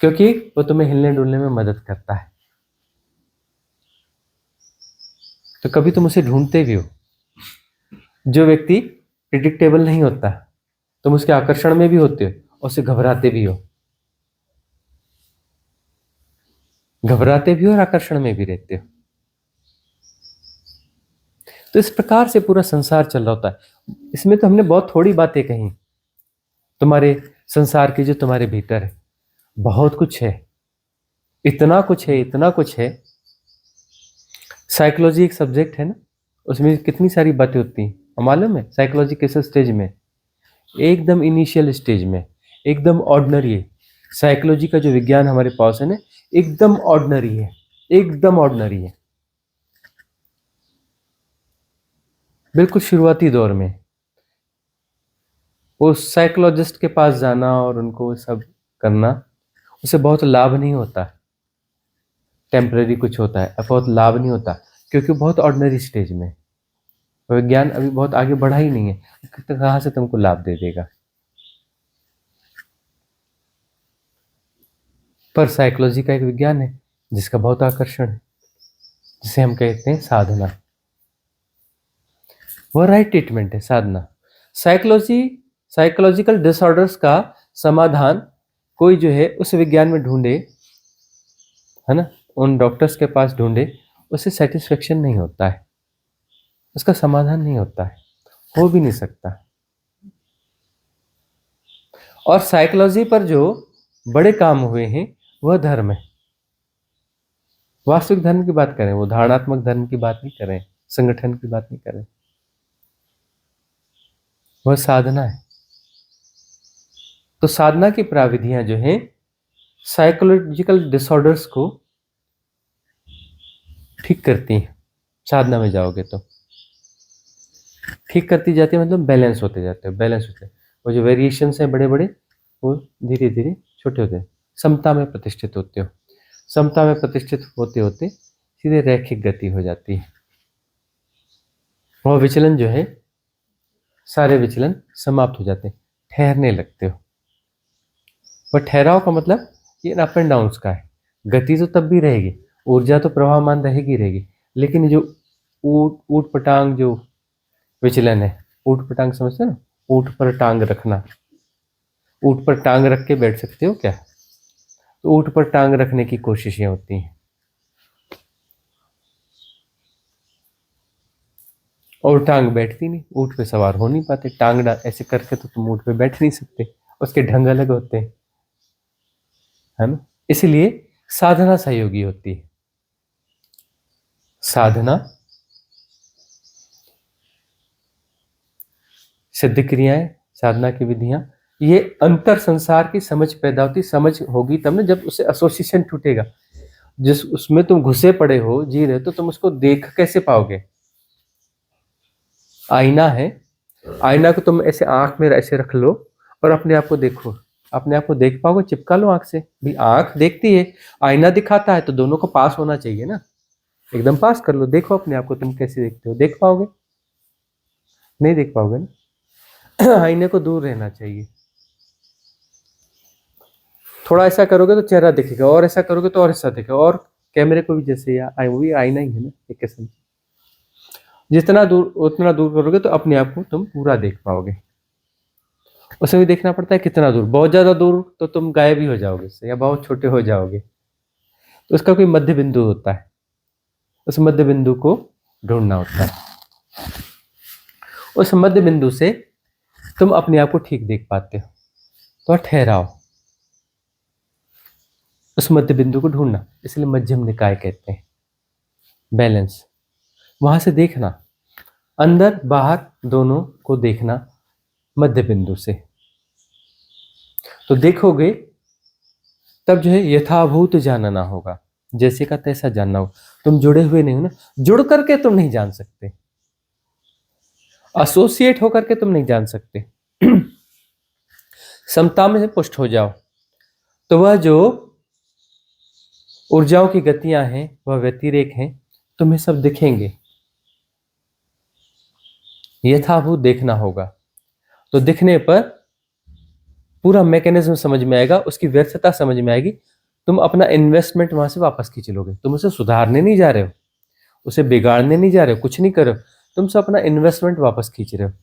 क्योंकि वो तुम्हें हिलने डुलने में मदद करता है। तो कभी तुम उसे ढूंढते भी हो। जो व्यक्ति प्रिडिक्टेबल नहीं होता, तुम उसके आकर्षण में भी होते हो और उसे घबराते भी हो, घबराते भी हो और आकर्षण में भी रहते हो। तो इस प्रकार से पूरा संसार चल रहा होता है। इसमें तो हमने बहुत थोड़ी बातें कही। तुम्हारे संसार की जो तुम्हारे भीतर है बहुत कुछ है, इतना कुछ है, इतना कुछ है। साइकोलॉजी एक सब्जेक्ट है ना, उसमें कितनी सारी बातें होती हैं मालूम है। साइकोलॉजी किस स्टेज में? एकदम इनिशियल स्टेज में, एकदम ऑर्डिनरी है। साइकोलॉजी का जो विज्ञान हमारे पास है ना, एकदम ऑर्डिनरी है, एकदम ऑर्डिनरी है, बिल्कुल शुरुआती दौर में। वो साइकोलॉजिस्ट के पास जाना और उनको सब करना, उसे बहुत लाभ नहीं होता। टेम्पररी कुछ होता है, बहुत लाभ नहीं होता, क्योंकि बहुत ऑर्डिनरी स्टेज में विज्ञान अभी बहुत आगे बढ़ा ही नहीं है। तो कहाँ से तुमको लाभ दे देगा? पर साइकोलॉजी का एक विज्ञान है जिसका बहुत आकर्षण है, जिसे हम कहते हैं साधना। वह राइट ट्रीटमेंट है साधना। साइकोलॉजिकल डिसऑर्डर्स का समाधान कोई जो है उस विज्ञान में ढूंढे, है ना, उन डॉक्टर्स के पास ढूंढे, उसे सेटिस्फेक्शन नहीं होता है, उसका समाधान नहीं होता है, हो भी नहीं सकता। और साइकोलॉजी पर जो बड़े काम हुए हैं वह धर्म है। वास्तविक धर्म की बात करें, वो धारणात्मक धर्म की बात नहीं करें, संगठन की बात नहीं करें, वह साधना है। तो साधना की प्राविधियां जो है साइकोलॉजिकल डिसऑर्डर्स को ठीक करती हैं। साधना में जाओगे तो ठीक करती जाती है, मतलब बैलेंस होते जाते हो, बैलेंस होते हैं। वो जो वेरिएशंस हैं बड़े बड़े, वो धीरे धीरे छोटे होते हैं, समता में प्रतिष्ठित होते हो। समता में प्रतिष्ठित होते होते सीधे रैखिक गति हो जाती है। वह विचलन जो है, सारे विचलन समाप्त हो जाते हैं, ठहरने लगते हो। पर ठहराव का मतलब ये अप एंड डाउन्स का है। गति तो तब भी रहेगी, ऊर्जा तो प्रवाहमान रहेगी, लेकिन जो ऊट पटांग जो विचलन है, ऊट पटांग समझते हो ना, ऊट पर टांग रखना। ऊट पर टांग रख के बैठ सकते हो क्या? तो ऊट पर टांग रखने की कोशिशें होती हैं, और टांग बैठती नहीं, ऊट पे सवार हो नहीं पाते। टांग ऐसे करके तो तुम ऊट पे बैठ नहीं सकते, उसके ढंग अलग होते हैं, है ना। इसलिए साधना सहयोगी होती है। साधना, सिद्ध क्रियाएं, साधना की विधियां, ये अंतर संसार की समझ पैदा होती। समझ होगी तब ना, जब उससे एसोसिएशन टूटेगा। जिस उसमें तुम घुसे पड़े हो, जी रहे हो, तो तुम उसको देख कैसे पाओगे? आईना है, आईना को तुम ऐसे आंख में ऐसे रख लो और अपने आप को देखो, अपने आप को देख पाओगे? चिपका लो आंख से भी, आंख देखती है, आईना दिखाता है, तो दोनों को पास होना चाहिए ना। एकदम पास कर लो, देखो अपने आप को, तुम कैसे देखते हो? देख पाओगे? नहीं देख पाओगे ना। आईने को दूर रहना चाहिए। थोड़ा ऐसा करोगे तो चेहरा दिखेगा, और ऐसा करोगे तो और ऐसा दिखेगा, और कैमरे को भी जैसे वो भी आईना ही है ना एक किस्म। जितना दूर, उतना दूर करोगे तो अपने आप को तुम पूरा देख पाओगे। उसे भी देखना पड़ता है कितना दूर। बहुत ज्यादा दूर तो तुम गायब ही हो जाओगे उससे, या बहुत छोटे हो जाओगे। तो उसका कोई मध्य बिंदु होता है, उस मध्य बिंदु को ढूंढना होता है। उस मध्य बिंदु से तुम अपने आप को ठीक देख पाते हो। तो ठहराओ, उस मध्य बिंदु को ढूंढना, इसलिए मध्यम निकाय कहते हैं। बैलेंस, वहां से देखना, अंदर बाहर दोनों को देखना मध्य बिंदु से। तो देखोगे तब जो है यथाभूत जानना होगा, जैसे का तैसा जानना होगा। तुम जुड़े हुए नहीं हो ना, जुड़ करके तुम नहीं जान सकते, एसोसिएट होकर के तुम नहीं जान सकते। समता में पुष्ट हो जाओ, तो वह जो ऊर्जाओं की गतियां हैं, वह व्यतिरेक हैं, तुम्हें सब दिखेंगे। यथाभूत देखना होगा। तो दिखने पर पूरा मैकेनिज्म समझ में आएगा, उसकी व्यर्थता समझ में आएगी। तुम अपना इन्वेस्टमेंट वहां से वापस खींच लोगे। तुम उसे सुधारने नहीं जा रहे हो, उसे बिगाड़ने नहीं जा रहे हो, कुछ नहीं कर रहे हो, तुम से अपना इन्वेस्टमेंट वापस खींच रहे हो।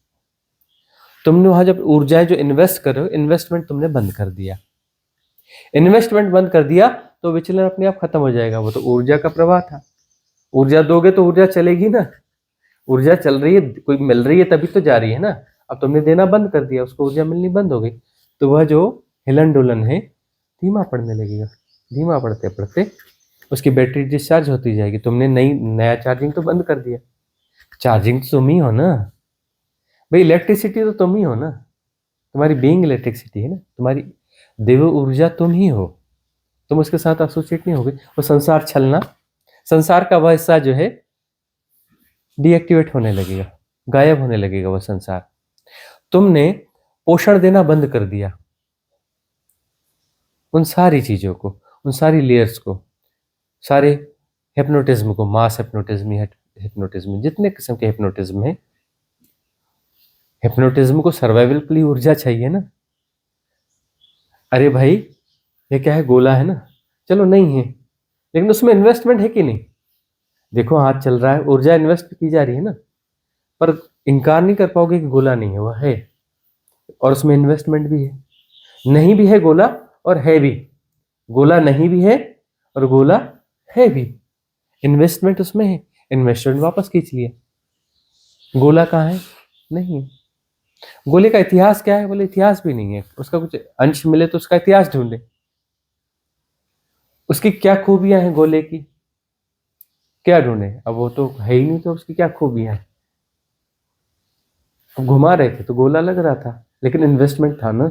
तुमने वहां जब ऊर्जाएं जो इन्वेस्ट कर रहे हो, इन्वेस्टमेंट तुमने बंद कर दिया। इन्वेस्टमेंट बंद कर दिया तो विचलन अपने आप खत्म हो जाएगा। वो तो ऊर्जा का प्रवाह था। ऊर्जा दोगे तो ऊर्जा चलेगी ना। ऊर्जा चल रही है, कोई मिल रही है तभी तो जा रही है ना। अब तुमने देना बंद कर दिया, उसको ऊर्जा मिलनी बंद हो गई, तो वह जो हिलन डुलन है धीमा पड़ने लगेगा। धीमा पड़ते पड़ते उसकी बैटरी डिस्चार्ज होती जाएगी। तुमने नया चार्जिंग तो बंद कर दिया। चार्जिंग तो तुम ही हो ना भाई, इलेक्ट्रिसिटी तो तुम ही हो ना। तुम्हारी बीइंग इलेक्ट्रिसिटी है ना, तुम्हारी देव ऊर्जा तुम ही हो। तुम उसके साथ एसोसिएट नहीं होगे। वो संसार छलना, संसार का वह हिस्सा जो है डीएक्टिवेट होने लगेगा, गायब होने लगेगा वह संसार। तुमने पोषण देना बंद कर दिया उन सारी चीजों को, उन सारी लेयर्स को, सारे हिप्नोटिज्म को, मास हिप्नोटिज्म, हिप्नोटिज्म, जितने किस्म के हिप्नोटिज्म है। हिप्नोटिज्म को सर्वाइवल के लिए ऊर्जा चाहिए ना। अरे भाई ये क्या है, गोला है ना, चलो नहीं है, लेकिन उसमें इन्वेस्टमेंट है कि नहीं? देखो हाथ चल रहा है, ऊर्जा इन्वेस्ट की जा रही है ना, पर इनकार नहीं कर पाओगे कि गोला नहीं है, वह है और उसमें इन्वेस्टमेंट भी है। नहीं भी है गोला और है भी, गोला नहीं भी है और गोला है भी, इन्वेस्टमेंट उसमें है, इन्वेस्टमेंट वापस खींच लिया। गोला कहाँ है? नहीं है। गोले का इतिहास क्या है? बोले इतिहास भी नहीं है, उसका कुछ अंश मिले तो उसका इतिहास ढूंढे। उसकी क्या खूबियां हैं गोले की, क्या ढूंढे? अब वो तो है ही नहीं, तो उसकी क्या खूबियां हैं? घुमा रहे थे तो गोला लग रहा था, लेकिन इन्वेस्टमेंट था ना।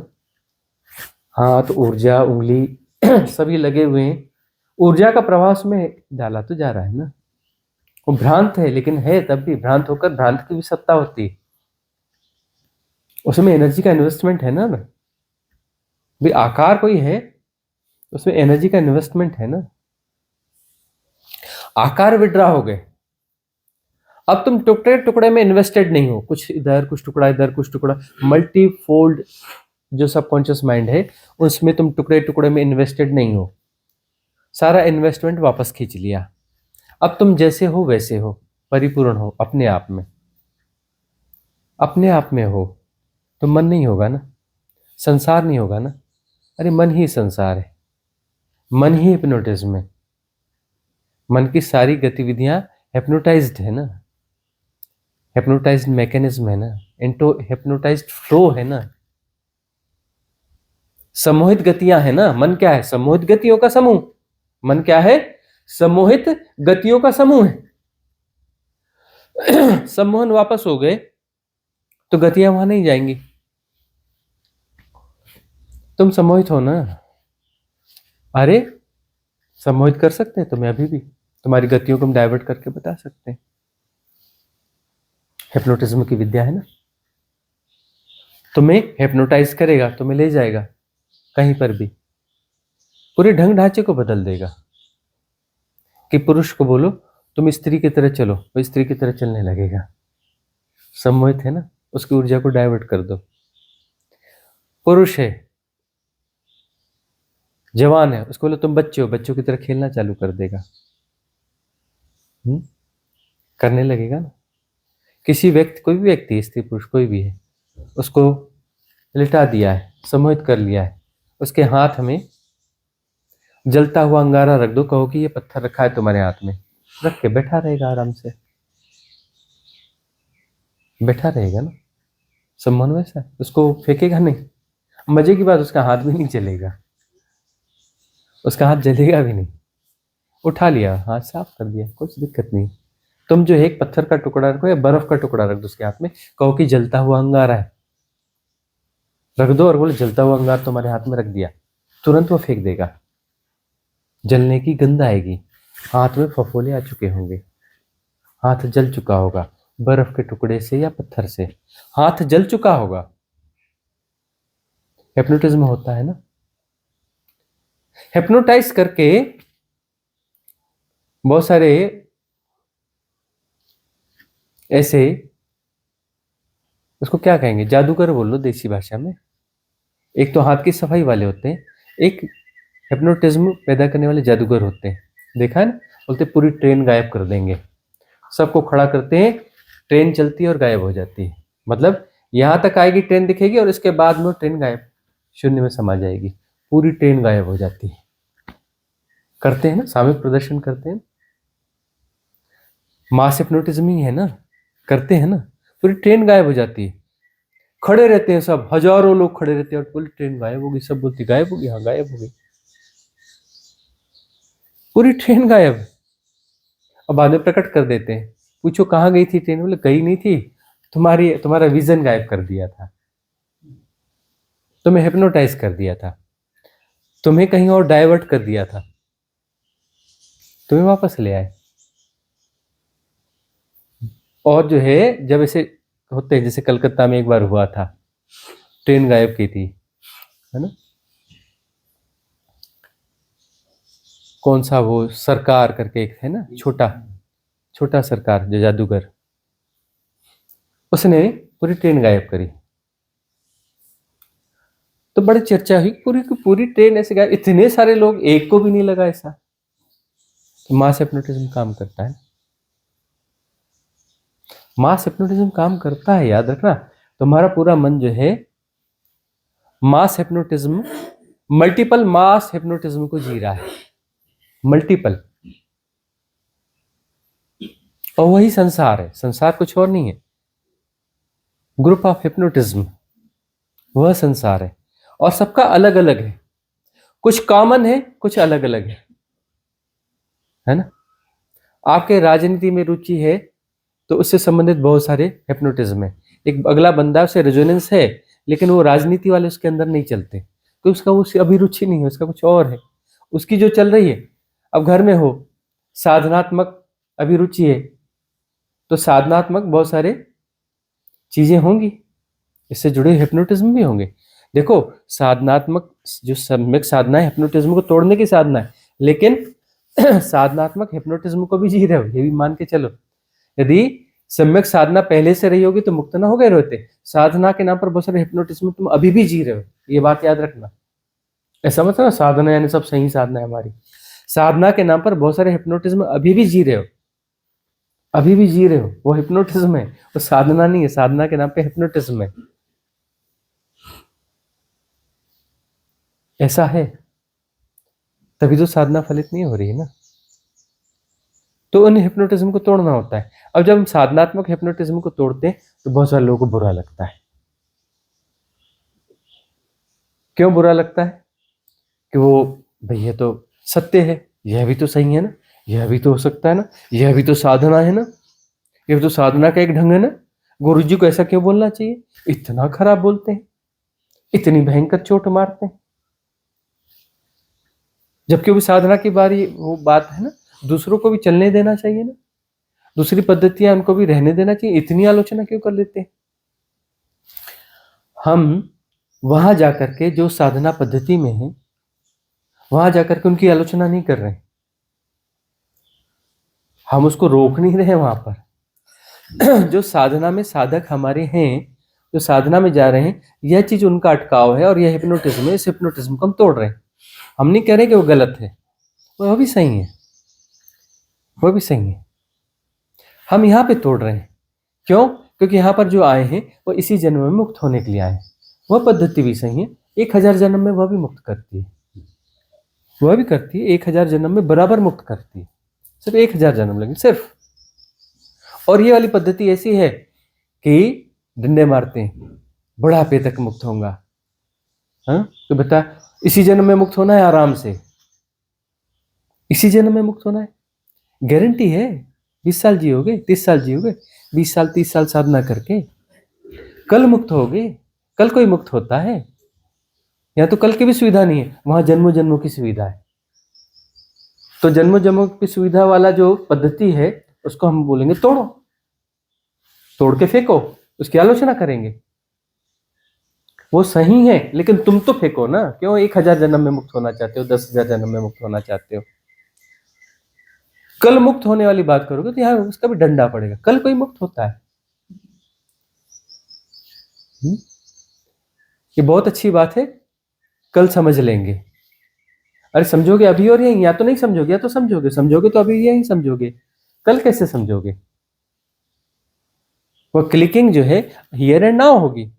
हाथ, ऊर्जा, उंगली सभी लगे हुए हैं। ऊर्जा का प्रवाह उसमें डाला तो जा रहा है ना। वो भ्रांत है, लेकिन है तब भी। भ्रांत होकर भ्रांत की भी सत्ता होती है। उसमें एनर्जी का इन्वेस्टमेंट है ना भाई। आकार कोई है, उसमें एनर्जी का इन्वेस्टमेंट है ना। आकार विड्रा हो गए, अब तुम टुकड़े टुकड़े में इन्वेस्टेड नहीं हो, कुछ इधर कुछ टुकड़ा इधर कुछ टुकड़ा, मल्टी फोल्ड जो सबकॉन्शियस माइंड है उसमें तुम टुकड़े टुकड़े में इन्वेस्टेड नहीं हो। सारा इन्वेस्टमेंट वापस खींच लिया। अब तुम जैसे हो वैसे हो, परिपूर्ण हो अपने आप में। अपने आप में हो तो मन नहीं होगा ना, संसार नहीं होगा ना। अरे मन ही संसार है, मन ही हिप्नोटिज्म है। मन की सारी गतिविधियां हिप्नोटाइज्ड है ना, हिप्नोटाइज्ड मैकेनिज्म है ना, इंटो हिप्नोटाइज्ड फ्लो है ना। सम्मोहित गतियां है ना। मन क्या है? सम्मोहित गतियों का समूह। मन क्या है? सम्मोहित गतियों का समूह है। सम्मोहन वापस हो गए तो गतियां वहां नहीं जाएंगी। तुम सम्मोहित हो ना। अरे सम्मोहित कर सकते हैं तुम्हें, अभी भी तुम्हारी गतियों को हम डाइवर्ट करके बता सकते हैं। हिप्नोटिज्म की विद्या है ना, तुम्हें हिप्नोटाइज करेगा, तुम्हें ले जाएगा कहीं पर भी, पूरे ढंग ढांचे को बदल देगा। कि पुरुष को बोलो तुम स्त्री की तरह चलो, वो स्त्री की तरह चलने लगेगा। सम्मोहित है ना, उसकी ऊर्जा को डाइवर्ट कर दो। पुरुष है, जवान है, उसको बोलो तुम बच्चे हो, बच्चों की तरह खेलना चालू कर देगा। करने लगेगा ना। किसी व्यक्ति, कोई भी व्यक्ति, स्त्री पुरुष कोई भी है, उसको लिटा दिया है, सम्मोहित कर लिया है, उसके हाथ में जलता हुआ अंगारा रख दो, कहो कि ये पत्थर रखा है तुम्हारे हाथ में, रख के बैठा रहेगा आराम से, बैठा रहेगा ना। सम्मान वैसा है, उसको फेंकेगा नहीं। मजे की बात, उसका हाथ भी नहीं चलेगा, उसका हाथ जलेगा भी नहीं। उठा लिया, हाथ साफ कर दिया, कुछ दिक्कत नहीं। तुम जो है एक पत्थर का टुकड़ा रखो या बर्फ का टुकड़ा रख दो उसके हाथ में, कहो कि जलता हुआ अंगारा है, रख दो और बोले जलता हुआ अंगार तुम्हारे हाथ में रख दिया, तुरंत वो फेंक देगा। जलने की गंध आएगी, हाथ में फफोले आ चुके होंगे, हाथ जल चुका होगा, बर्फ के टुकड़े से या पत्थर से हाथ जल चुका होगा। हिप्नोटिज्म होता है ना। हिप्नोटाइज करके बहुत सारे ऐसे उसको क्या कहेंगे, जादूगर बोल लो देसी भाषा में। एक तो हाथ की सफाई वाले होते हैं, एक हिप्नोटिज्म पैदा करने वाले जादूगर होते हैं। देखा है ना, बोलते पूरी ट्रेन गायब कर देंगे, सबको खड़ा करते हैं, ट्रेन चलती है और गायब हो जाती है। मतलब यहां तक आएगी ट्रेन दिखेगी और इसके बाद में वो ट्रेन गायब, शून्य में समा जाएगी, पूरी ट्रेन गायब हो जाती है। करते हैं ना, सामूहिक प्रदर्शन करते हैं, मास हिप्नोटिज्म ही है ना, करते हैं ना, पूरी ट्रेन गायब हो जाती है, खड़े रहते हैं सब, हजारों लोग खड़े रहते हैं और पूरी ट्रेन गायब होगी, सब बोलती गायब होगी, हाँ गायब हो गई, पूरी ट्रेन गायब। और बाद में प्रकट कर देते हैं, पूछो कहाँ गई थी ट्रेन, बोले गई नहीं थी, तुम्हारा विजन गायब कर दिया था, तुम्हें हिप्नोटाइज कर दिया था, तुम्हें कहीं और डाइवर्ट कर दिया था, तुम्हें वापस ले आए। और जो है, जब ऐसे होते हैं, जैसे कलकत्ता में एक बार हुआ था, ट्रेन गायब की थी, है ना, कौन सा वो सरकार करके एक है ना, छोटा छोटा सरकार जो जादूगर, उसने पूरी ट्रेन गायब करी, तो बड़ी चर्चा हुई, पूरी की पूरी ट्रेन ऐसे गायब, इतने सारे लोग, एक को भी नहीं लगा ऐसा। तो मास हिप्नोटिज्म काम करता है, मास हिप्नोटिज्म काम करता है, याद रखना। तुम्हारा पूरा मन जो है मास हिप्नोटिज्म, मल्टीपल मास हिप्नोटिज्म को जी रहा है, मल्टीपल, और वही संसार है, संसार कुछ और नहीं है, ग्रुप ऑफ हिप्नोटिज्म वह संसार है, और सबका अलग अलग है, कुछ कॉमन है, कुछ अलग अलग है ना। आपके राजनीति में रुचि है तो उससे संबंधित बहुत सारे हिप्नोटिज्म है, एक अगला बंदा उससे रेजोनेंस है, लेकिन वो राजनीति वाले उसके अंदर नहीं चलते, तो उसका वो अभिरुचि नहीं है, उसका कुछ और है, उसकी जो चल रही है। अब घर में हो, साधनात्मक अभिरुचि है, तो साधनात्मक बहुत सारे चीजें होंगी, इससे जुड़े हिप्नोटिज्म भी होंगे। देखो, साधनात्मक जो सम्यक साधना है, हिप्नोटिज्म को तोड़ने की साधना है, लेकिन साधनात्मक हिप्नोटिज्म को भी जी रहे हो, ये भी मान के चलो। यदि सम्यक साधना पहले से रही होगी तो मुक्त ना हो गए रहते, साधना के नाम पर बहुत सारे हिप्नोटिज्म तुम अभी भी जी रहे हो, ये बात याद रखना। ऐसा मतलब ना साधना यानी सब सही साधना है हमारी, साधना के नाम पर बहुत सारे हिप्नोटिज्म अभी भी जी रहे हो, अभी भी जी रहे हो, वो हिप्नोटिज्म है, वो साधना नहीं है, साधना के नाम पे हिप्नोटिज्म है, ऐसा है, तभी तो साधना फलित नहीं हो रही है ना। तो उन हिप्नोटिज्म को तोड़ना होता है। अब जब हम साधनात्मक हिप्नोटिज्म को तोड़ते हैं तो बहुत सारे लोगों को बुरा लगता है। क्यों बुरा लगता है? कि वो भैया तो सत्य है, यह भी तो सही है ना, यह भी तो हो सकता है ना, यह भी तो साधना है ना, यह भी तो साधना का एक ढंग है ना, गुरु जी को ऐसा क्यों बोलना चाहिए, इतना खराब बोलते हैं, इतनी भयंकर चोट मारते हैं, जबकि वो साधना की बारी वो बात है ना, दूसरों को भी चलने देना चाहिए ना, दूसरी पद्धतियां उनको भी रहने देना चाहिए, इतनी आलोचना क्यों कर लेते हैं? हम वहां जाकर के जो साधना पद्धति में है, वहां जाकर के उनकी आलोचना नहीं कर रहे, हम उसको रोक नहीं रहे वहां पर। जो साधना में साधक हमारे हैं, जो साधना में जा रहे हैं, यह चीज उनका अटकाव है और यह हिप्नोटिज्म है, इस हिप्नोटिज्म को हम तोड़ रहे हैं। हम नहीं कह रहे कि वो गलत है, वह भी सही है, वह भी सही है, हम यहाँ पे तोड़ रहे हैं। क्यों? क्योंकि यहाँ पर जो आए हैं वो इसी जन्म में मुक्त होने के लिए आए हैं। वह पद्धति भी सही है, 1000 जन्म में वह भी मुक्त करती है, वह भी करती है, 1000 जन्म में बराबर मुक्त करती है, सिर्फ 1000 जन्म लगे सिर्फ। और ये वाली पद्धति ऐसी है कि डंडे मारते हैं, बुढ़ापे तक मुक्त होगा। हाँ, तो बता, इसी जन्म में मुक्त होना है, आराम से इसी जन्म में मुक्त होना है, गारंटी है। 20 साल जियोगे, 30 साल जियोगे, 20 साल 30 साल साधना करके कल मुक्त होगे। कल कोई मुक्त होता है? यहाँ तो कल की भी सुविधा नहीं है, वहां जन्मों जन्मों की सुविधा है। तो जन्मों जन्मों की सुविधा वाला जो पद्धति है उसको हम बोलेंगे तोड़ो, तोड़ के फेंको, उसकी आलोचना करेंगे। वो सही है, लेकिन तुम तो फेंको ना, क्यों 1000 जन्म में मुक्त होना चाहते हो, 10,000 जन्म में मुक्त होना चाहते हो? कल मुक्त होने वाली बात करोगे तो यहाँ उसका भी डंडा पड़ेगा, कल कोई मुक्त होता है? ये बहुत अच्छी बात है, कल समझ लेंगे। अरे समझोगे अभी और यहीं, या तो नहीं समझोगे या तो समझोगे, समझोगे तो अभी यहीं समझोगे, कल कैसे समझोगे? वो क्लिकिंग जो है हियर एंड नाउ होगी,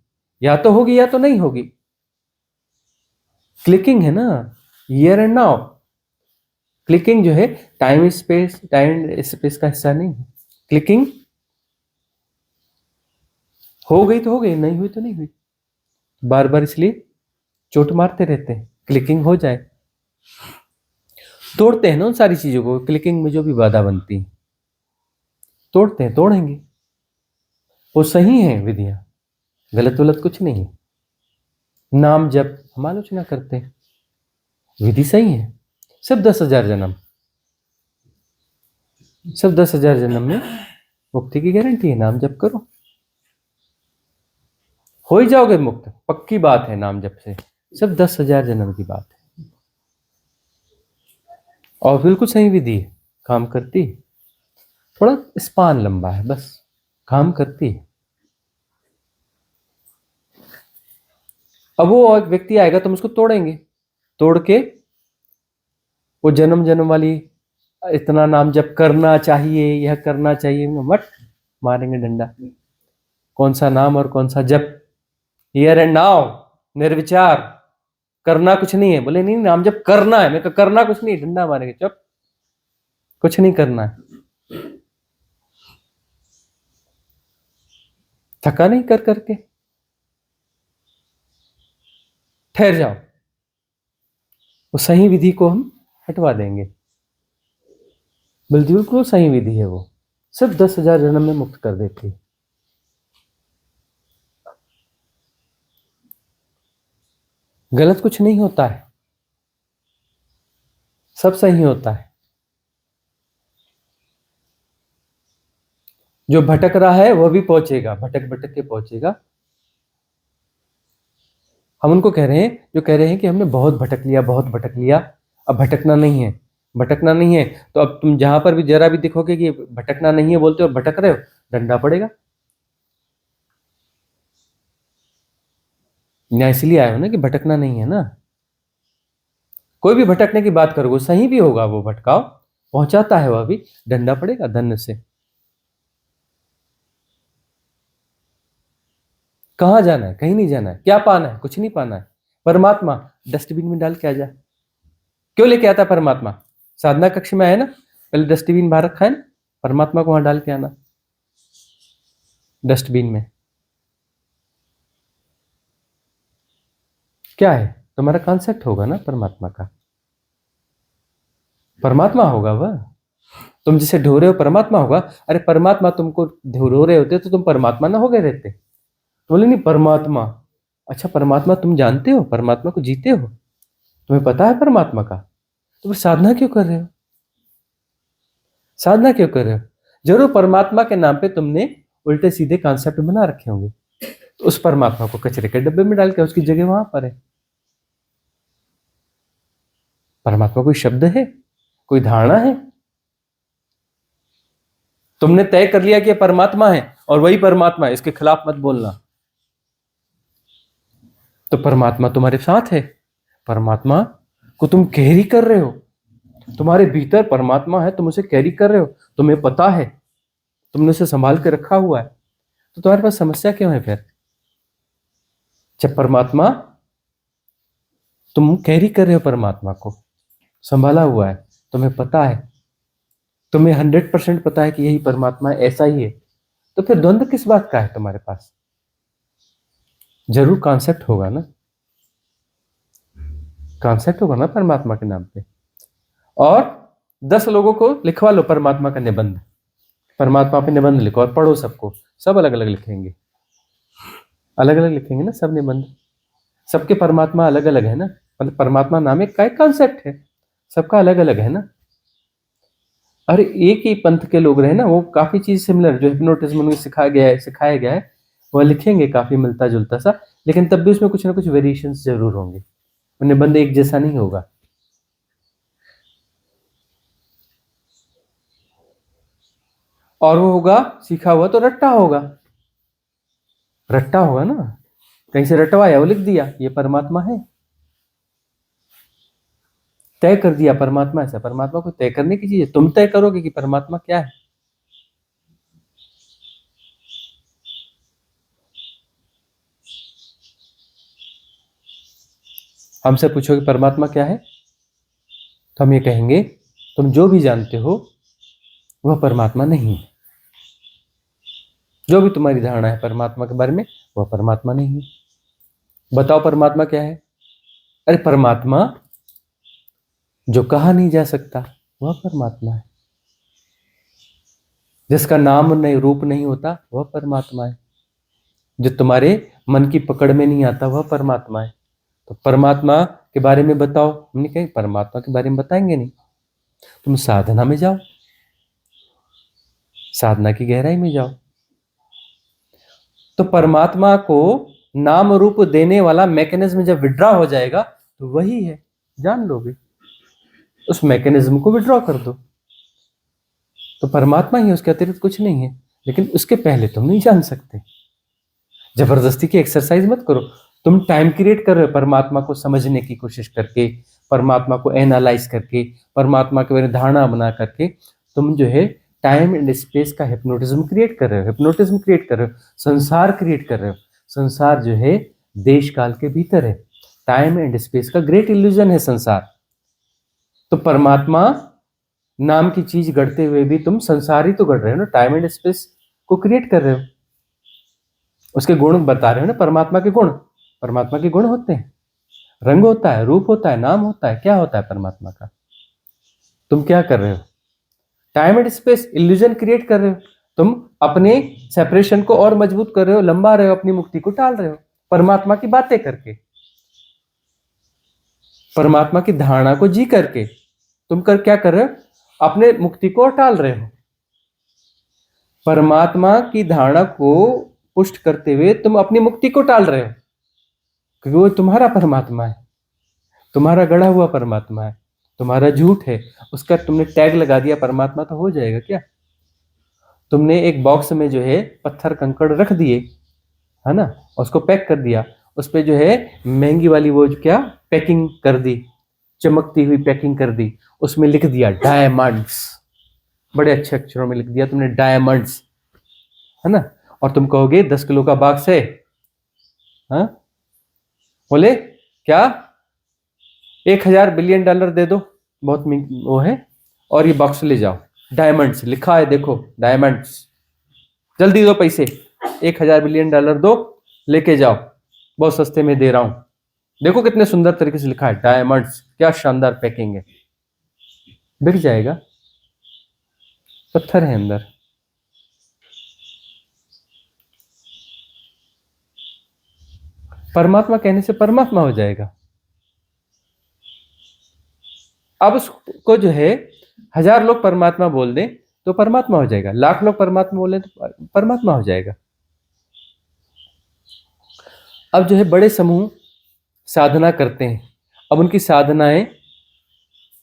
या तो होगी या तो नहीं होगी। क्लिकिंग है ना, हियर एंड नाउ। क्लिकिंग जो है टाइम स्पेस का हिस्सा नहीं है। क्लिकिंग हो गई तो हो गई, नहीं हुई तो नहीं हुई। बार बार इसलिए चोट मारते रहते हैं, क्लिकिंग हो जाए। तोड़ते हैं ना उन सारी चीजों को, क्लिकिंग में जो भी बाधा बनती है तोड़ते हैं, तोड़ेंगे। वो सही है विधियां, गलत वलत कुछ नहीं है। नाम जब हम आलोचना करते हैं, विधि सही है। सिर्फ 10,000 जन्म, सिर्फ 10,000 जन्म में मुक्ति की गारंटी है। नाम जप करो, हो ही जाओगे मुक्त, पक्की बात है। नाम जप से सिर्फ 10,000 जन्म की बात है, और बिल्कुल सही विधि है, काम करती है। थोड़ा स्पान लंबा है बस, काम करती है। अब वो एक व्यक्ति आएगा, तुम उसको तोड़ेंगे, तोड़ के वो जन्म जन्म वाली इतना नाम जप करना चाहिए, यह करना चाहिए, मत मारेंगे डंडा। कौन सा नाम और कौन सा जप? हियर एंड नाउ, निर्विचार, करना कुछ नहीं है। बोले नहीं नाम जप करना है, मैं कहा करना कुछ नहीं, डंडा मारेंगे, चुप, कुछ नहीं करना है। थका नहीं कर करके, ठहर जाओ, वो सही विधि को हम हटवा देंगे। बिल्कुल सही विधि है वो, सिर्फ 10,000 जन्म में मुक्त कर देती है। गलत कुछ नहीं होता है, सब सही होता है। जो भटक रहा है वह भी पहुंचेगा, भटक भटक के पहुंचेगा। हम उनको कह रहे हैं जो कह रहे हैं कि हमने बहुत भटक लिया, बहुत भटक लिया, अब भटकना नहीं है, भटकना नहीं है। तो अब तुम जहां पर भी जरा भी दिखोगे कि भटकना नहीं है बोलते हो, भटक रहे हो, डंडा पड़ेगा। यहाँ इसलिए आए हो ना कि भटकना नहीं है ना। कोई भी भटकने की बात करोगे, सही भी होगा वो भटकाव, पहुंचाता है वह भी, डंडा पड़ेगा धन्य से। कहाँ जाना है? कहीं नहीं जाना है। क्या पाना है? कुछ नहीं पाना है। परमात्मा डस्टबिन में डाल के आ जा। क्यों लेके आता परमात्मा? साधना कक्ष में है ना, पहले डस्टबिन बाहर रखा है ना, परमात्मा को वहां डाल के आना, डस्टबिन में। क्या है तुम्हारा कॉन्सेप्ट होगा ना परमात्मा का, परमात्मा होगा वह। तुम जिसे ढो रहे हो परमात्मा होगा। अरे परमात्मा तुमको ढो रहे होते तो तुम परमात्मा ना हो गए रहते? तो बोले नहीं परमात्मा, अच्छा परमात्मा तुम जानते हो, परमात्मा को जीते हो, तुम्हें पता है परमात्मा का, तो फिर साधना क्यों कर रहे हो? साधना क्यों कर रहे हो? जरूर परमात्मा के नाम पे तुमने उल्टे सीधे कॉन्सेप्ट बना रखे होंगे, तो उस परमात्मा को कचरे के डब्बे में डाल के उसकी जगह वहां पर है। परमात्मा कोई शब्द है, कोई धारणा है? तुमने तय कर लिया कि परमात्मा है और वही परमात्मा है, इसके खिलाफ मत बोलना। तो परमात्मा तुम्हारे साथ है, परमात्मा को तुम कैरी कर रहे हो, तुम्हारे भीतर परमात्मा है, तुम उसे कैरी कर रहे हो, तुम्हें पता है, तुमने उसे संभाल के रखा हुआ है, तो तुम्हारे पास समस्या क्यों है फिर? जब परमात्मा, तुम कैरी कर रहे हो परमात्मा को, संभाला हुआ है, तुम्हें पता है, तुम्हें 100% पता है कि यही परमात्मा है, ऐसा ही है, तो फिर द्वंद्व किस बात का है तुम्हारे पास? जरूर कॉन्सेप्ट होगा ना, कॉन्सेप्ट होगा ना परमात्मा के नाम पे। और 10 लोगों को लिखवा लो परमात्मा का निबंध, परमात्मा पे निबंध लिखो और पढ़ो सबको, सब अलग अलग लिखेंगे, अलग अलग लिखेंगे ना सब निबंध। सबके परमात्मा अलग अलग है ना, मतलब परमात्मा नाम एक का एक कॉन्सेप्ट है, सबका अलग अलग है ना। अरे एक ही पंथ के लोग रहे ना, वो काफी चीज सिमिलर, जो हिप्नोटिज्म में सिखाया गया है वह लिखेंगे काफी मिलता जुलता सा, लेकिन तब भी उसमें कुछ ना कुछ वेरिएशन जरूर होंगे, निबंध एक जैसा नहीं होगा। और वो होगा सीखा हुआ तो रट्टा होगा, रट्टा होगा ना, कहीं से रटवाया, वो लिख दिया ये परमात्मा है, तय कर दिया परमात्मा ऐसा। परमात्मा को तय करने की चीज है, तुम तय करोगे कि परमात्मा क्या है। हमसे पूछोगे परमात्मा क्या है, तो हम ये कहेंगे तुम जो भी जानते हो वह परमात्मा नहीं है। जो भी तुम्हारी धारणा है परमात्मा के बारे में, वह परमात्मा नहीं है। बताओ परमात्मा क्या है। अरे परमात्मा जो कहा नहीं जा सकता वह परमात्मा है, जिसका नाम नहीं रूप नहीं होता वह परमात्मा है, जो तुम्हारे मन की पकड़ में नहीं आता वह परमात्मा है। तो परमात्मा के बारे में बताओ। हमने कहा परमात्मा के बारे में बताएंगे नहीं, तुम साधना में जाओ, साधना की गहराई में जाओ। तो परमात्मा को नाम रूप देने वाला मैकेनिज्म जब विड्रॉ हो जाएगा तो वही है, जान लोगे। उस मैकेनिज्म को विड्रॉ कर दो तो परमात्मा ही, उसके अतिरिक्त कुछ नहीं है। लेकिन उसके पहले तुम नहीं जान सकते। जबरदस्ती की एक्सरसाइज मत करो। तुम टाइम क्रिएट कर रहे हो परमात्मा को समझने की कोशिश करके, परमात्मा को एनालाइज करके, परमात्मा के बारे में धारणा बना करके तुम जो है टाइम एंड स्पेस का हिप्नोटिज्म क्रिएट कर रहे हो, हिप्नोटिज्म क्रिएट कर रहे हो, संसार क्रिएट कर रहे हो। संसार जो है देश काल के भीतर है, टाइम एंड स्पेस का ग्रेट इल्यूजन है संसार। तो परमात्मा नाम की चीज गढ़ते हुए भी तुम संसार ही तो गढ़ रहे हो ना, टाइम एंड स्पेस को क्रिएट कर रहे हो। उसके गुण बता रहे हो ना, परमात्मा के गुण। परमात्मा के गुण होते हैं, रंग होता है, रूप होता है, नाम होता है, क्या होता है परमात्मा का। तुम क्या कर रहे हो, time and space illusion create कर रहे हो। तुम अपने सेपरेशन को और मजबूत कर रहे हो, लंबा रहे हो, अपनी मुक्ति को टाल रहे हो परमात्मा की बातें करके, परमात्मा की धारणा को जी करके। तुम क्या कर रहे हो, अपने मुक्ति को टाल रहे हो। परमात्मा की धारणा को पुष्ट करते हुए तुम अपनी मुक्ति को टाल रहे हो, क्योंकि वो तुम्हारा परमात्मा है, तुम्हारा गढ़ा हुआ परमात्मा है, तुम्हारा झूठ है। उसका तुमने टैग लगा दिया परमात्मा, तो हो जाएगा क्या। तुमने एक बॉक्स में जो है पत्थर कंकड़ रख दिए, है ना, उसको पैक कर दिया, उस पर जो है महंगी वाली वो क्या पैकिंग कर दी, चमकती हुई पैकिंग कर दी, उसमें लिख दिया डायमंड्स, बड़े अच्छे अक्षरों में लिख दिया तुमने डायमंड्स, है ना। और तुम कहोगे 10 किलो का बॉक्स है, हाँ, बोले क्या 1000 बिलियन डॉलर दे दो, बहुत वो है, और ये बॉक्स ले जाओ, डायमंड्स लिखा है, देखो डायमंड्स, जल्दी दो पैसे, 1000 बिलियन डॉलर दो, लेके जाओ, बहुत सस्ते में दे रहा हूं, देखो कितने सुंदर तरीके से लिखा है डायमंड्स, क्या शानदार पैकिंग है। बिक जाएगा, पत्थर है अंदर। परमात्मा कहने से परमात्मा हो जाएगा। अब उसको जो है 1000 लोग परमात्मा बोल दें तो परमात्मा हो जाएगा, लाख लोग परमात्मा बोले तो परमात्मा हो जाएगा। अब जो है बड़े समूह साधना करते हैं, अब उनकी साधनाएं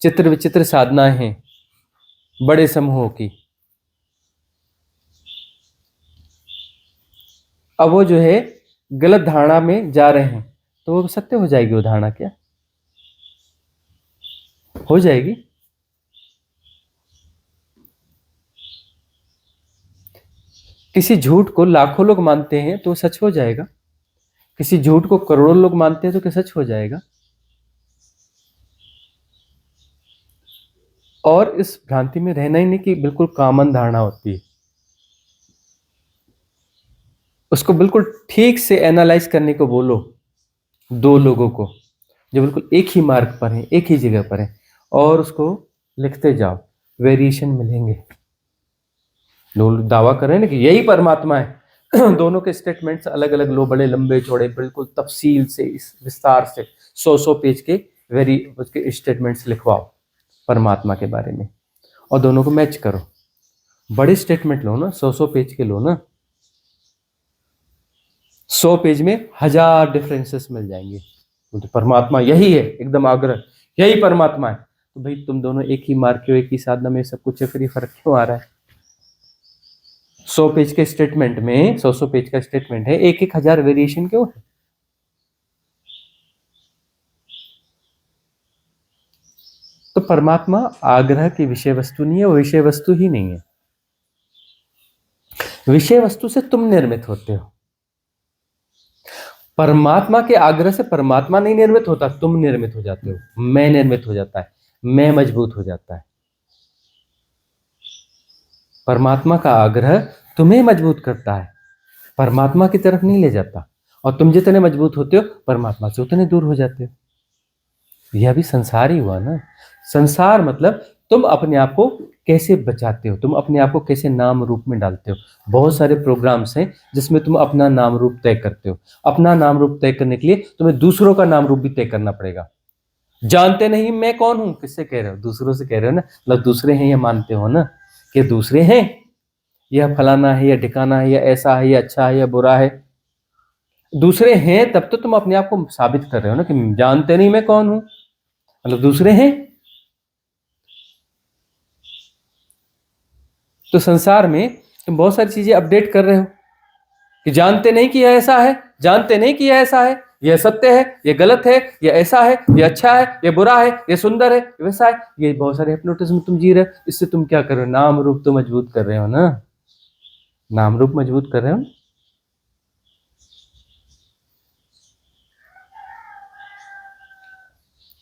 चित्र विचित्र साधनाएं हैं बड़े समूहों की। अब वो जो है गलत धारणा में जा रहे हैं, तो वो सत्य हो जाएगी, वो धारणा क्या हो जाएगी। किसी झूठ को लाखों लोग मानते हैं तो सच हो जाएगा, किसी झूठ को करोड़ों लोग मानते हैं तो क्या सच हो जाएगा। और इस भ्रांति में रहना ही नहीं कि बिल्कुल कॉमन धारणा होती है, उसको बिल्कुल ठीक से एनालाइज करने को बोलो दो लोगों को जो बिल्कुल एक ही मार्ग पर हैं, एक ही जगह पर हैं, और उसको लिखते जाओ, वेरिएशन मिलेंगे। लोग दावा कर रहे हैं ना कि यही परमात्मा है दोनों के स्टेटमेंट्स अलग अलग लो, बड़े लंबे चौड़े, बिल्कुल तफसील से, इस विस्तार से 100 पेज के उसके स्टेटमेंट्स लिखवाओ परमात्मा के बारे में, और दोनों को मैच करो। बड़े स्टेटमेंट लो ना, 100 पेज के लो ना, 100 पेज में 1000 डिफरेंसेस मिल जाएंगे। तो परमात्मा यही है, एकदम आग्रह, यही परमात्मा है। तो भाई तुम दोनों एक ही मार्ग के हो, एक ही साधना में सब कुछ है, फिर ये फर्क क्यों आ रहा है। 100 पेज के स्टेटमेंट में, 100 पेज का स्टेटमेंट है, एक 1000 वेरिएशन क्यों है, तो परमात्मा आग्रह की विषय वस्तु नहीं है, वो विषय वस्तु ही नहीं है। विषय वस्तु से तुम निर्मित होते हो। परमात्मा के आग्रह से परमात्मा नहीं निर्मित होता, तुम निर्मित हो जाते हो, मैं निर्मित हो जाता है, मैं मजबूत हो जाता है। परमात्मा का आग्रह तुम्हें मजबूत करता है, परमात्मा की तरफ नहीं ले जाता। और तुम जितने मजबूत होते हो परमात्मा से उतने दूर हो जाते हो। यह भी संसार ही हुआ ना। संसार मतलब तुम अपने आप को कैसे बचाते हो, तुम अपने आप को कैसे नाम रूप में डालते हो। बहुत सारे प्रोग्राम्स हैं जिसमें तुम अपना नाम रूप तय करते हो। अपना नाम रूप तय करने के लिए तुम्हें दूसरों का नाम रूप भी तय करना पड़ेगा। जानते नहीं मैं कौन हूं, किससे कह रहे हो? दूसरों से कह रहे हो ना, मतलब दूसरे हैं ये मानते हो ना कि दूसरे हैं, यह फलाना है, यह ठिकाना है, यह ऐसा है, यह अच्छा है, यह बुरा है। दूसरे हैं तब तो तुम अपने आप को साबित कर रहे हो ना कि जानते नहीं मैं कौन हूं, मतलब दूसरे हैं। तो संसार में तुम बहुत सारी चीजें अपडेट कर रहे हो कि जानते नहीं कि यह ऐसा है, जानते नहीं कि यह ऐसा है, यह सत्य है, यह गलत है, यह ऐसा है, यह अच्छा है, यह बुरा है, यह सुंदर है, यह वैसा है। ये बहुत सारे हिप्नोटिज्म तुम जी रहे हो। इससे तुम क्या कर रहे हो? नाम रूप तो मजबूत कर रहे हो ना, नाम रूप मजबूत कर रहे हो।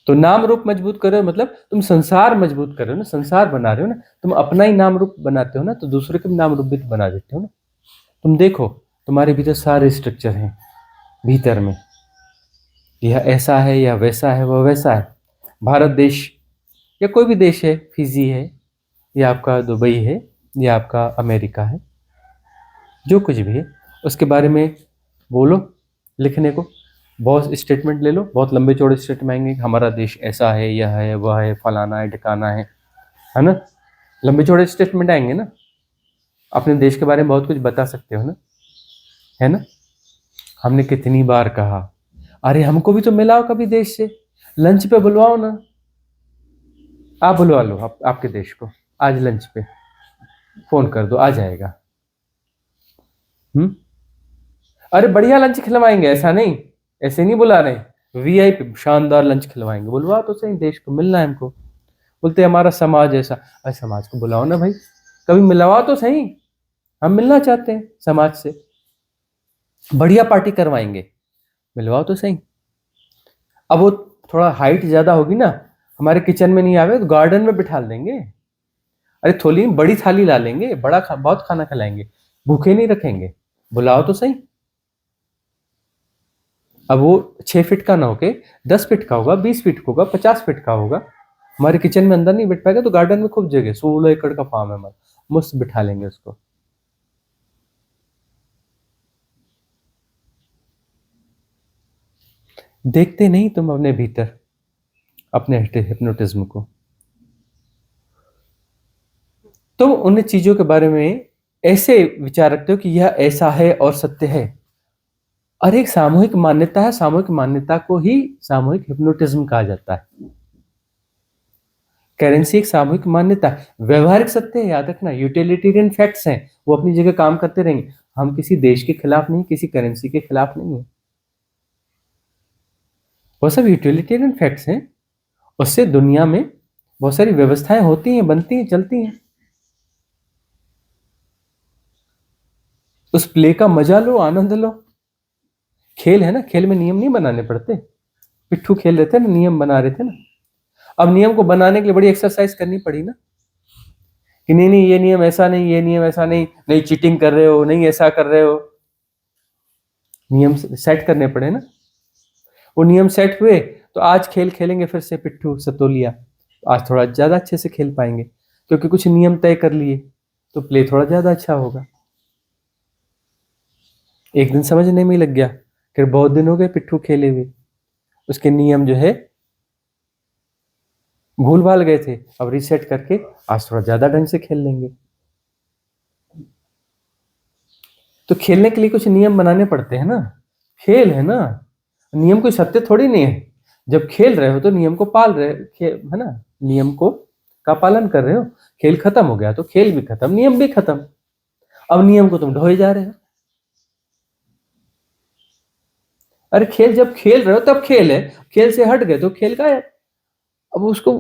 तो नाम रूप मजबूत कर रहे हो मतलब तुम संसार मजबूत कर रहे हो ना, संसार बना रहे हो ना। तुम अपना ही नाम रूप बनाते हो ना, तो दूसरे के भी नाम रूप भी तो बना देते हो ना। तुम देखो तुम्हारे भीतर सारे स्ट्रक्चर हैं भीतर में, यह ऐसा है, यह वैसा है, वह वैसा है। भारत देश या कोई भी देश है, फिजी है, या आपका दुबई है, या आपका अमेरिका है, जो कुछ भी है उसके बारे में बोलो लिखने को। बहुत स्टेटमेंट ले लो, बहुत लंबे चौड़े स्टेटमेंट आएंगे, हमारा देश ऐसा है, यह है, वह है, फलाना है, ठिकाना है ना। लंबे चौड़े स्टेटमेंट आएंगे ना। अपने देश के बारे में बहुत कुछ बता सकते हो ना, है ना। हमने कितनी बार कहा, अरे हमको भी तो मिलाओ कभी देश से, लंच पे बुलवाओ ना। आप बुलवा लो आपके देश को आज लंच पे, फोन कर दो, आ जाएगा। अरे बढ़िया लंच खिलवाएंगे, ऐसा नहीं, ऐसे नहीं बुला रहे, वीआईपी शानदार लंच खिलवाएंगे। बुलवा तो सही, देश को मिलना है हमको। बोलते हमारा समाज ऐसा, अरे समाज को बुलाओ ना भाई, कभी मिलवा तो सही, हम मिलना चाहते हैं समाज से। बढ़िया पार्टी करवाएंगे, मिलवाओ तो सही। अब वो थोड़ा हाइट ज्यादा होगी ना, हमारे किचन में नहीं आवे तो गार्डन में बिठा देंगे। अरे थोड़ी बड़ी थाली ला लेंगे, बहुत खाना खिलाएंगे, भूखे नहीं रखेंगे। बुलाओ तो सही। अब वो 6 फीट का ना होके 10 फीट का होगा, 20 फीट का होगा, 50 फीट का होगा। हमारे किचन में अंदर नहीं बैठ पाएगा तो गार्डन में खूब जगह, 16 एकड़ का फार्म है हमारा, मस्त बिठा लेंगे उसको। देखते नहीं तुम अपने भीतर अपने हिप्नोटिज्म को। तुम उन चीजों के बारे में ऐसे विचार रखते हो कि यह ऐसा है और सत्य है। और एक सामूहिक मान्यता है, सामूहिक मान्यता को ही सामूहिक हिप्नोटिज्म कहा जाता है। करेंसी एक सामूहिक मान्यता है, व्यवहारिक सत्य है, याद रखना। यूटिलिटेरियन फैक्ट्स हैं, वो अपनी जगह काम करते रहेंगे। हम किसी देश के खिलाफ नहीं, किसी करेंसी के खिलाफ नहीं है, वो सब यूटिलिटेरियन फैक्ट्स हैं। उससे दुनिया में बहुत सारी व्यवस्थाएं होती हैं, बनती हैं, चलती हैं। उस प्ले का मजा लो, आनंद लो। खेल है ना, खेल में नियम नहीं बनाने पड़ते। पिट्ठू खेल रहे थे ना, नियम बना रहे थे ना। अब नियम को बनाने के लिए बड़ी एक्सरसाइज करनी पड़ी ना, कि नहीं नहीं ये नियम ऐसा नहीं, ये नियम ऐसा नहीं, नहीं चीटिंग कर रहे हो, नहीं ऐसा कर रहे हो। नियम सेट करने पड़े ना। वो नियम सेट हुए तो आज खेल खेलेंगे फिर से पिट्ठू सतोलिया, आज थोड़ा ज्यादा अच्छे से खेल पाएंगे, क्योंकि कुछ नियम तय कर लिए तो प्ले थोड़ा ज्यादा अच्छा होगा। एक दिन समझने में ही लग गया, फिर बहुत दिन हो गए पिट्ठू खेले हुए, उसके नियम जो है भूल भाल गए थे। अब रिसेट करके आज थोड़ा ज्यादा ढंग से खेल लेंगे। तो खेलने के लिए कुछ नियम बनाने पड़ते हैं ना, खेल है ना, नियम कोई सत्य थोड़ी नहीं है। जब खेल रहे हो तो नियम को पाल रहे है ना, नियम को का पालन कर रहे हो। खेल खत्म हो गया तो खेल भी खत्म, नियम भी खत्म। अब नियम को तुम ढोए जा रहे हो। अरे खेल जब खेल रहे हो तब खेल है, खेल से हट गए तो खेल गायब। अब उसको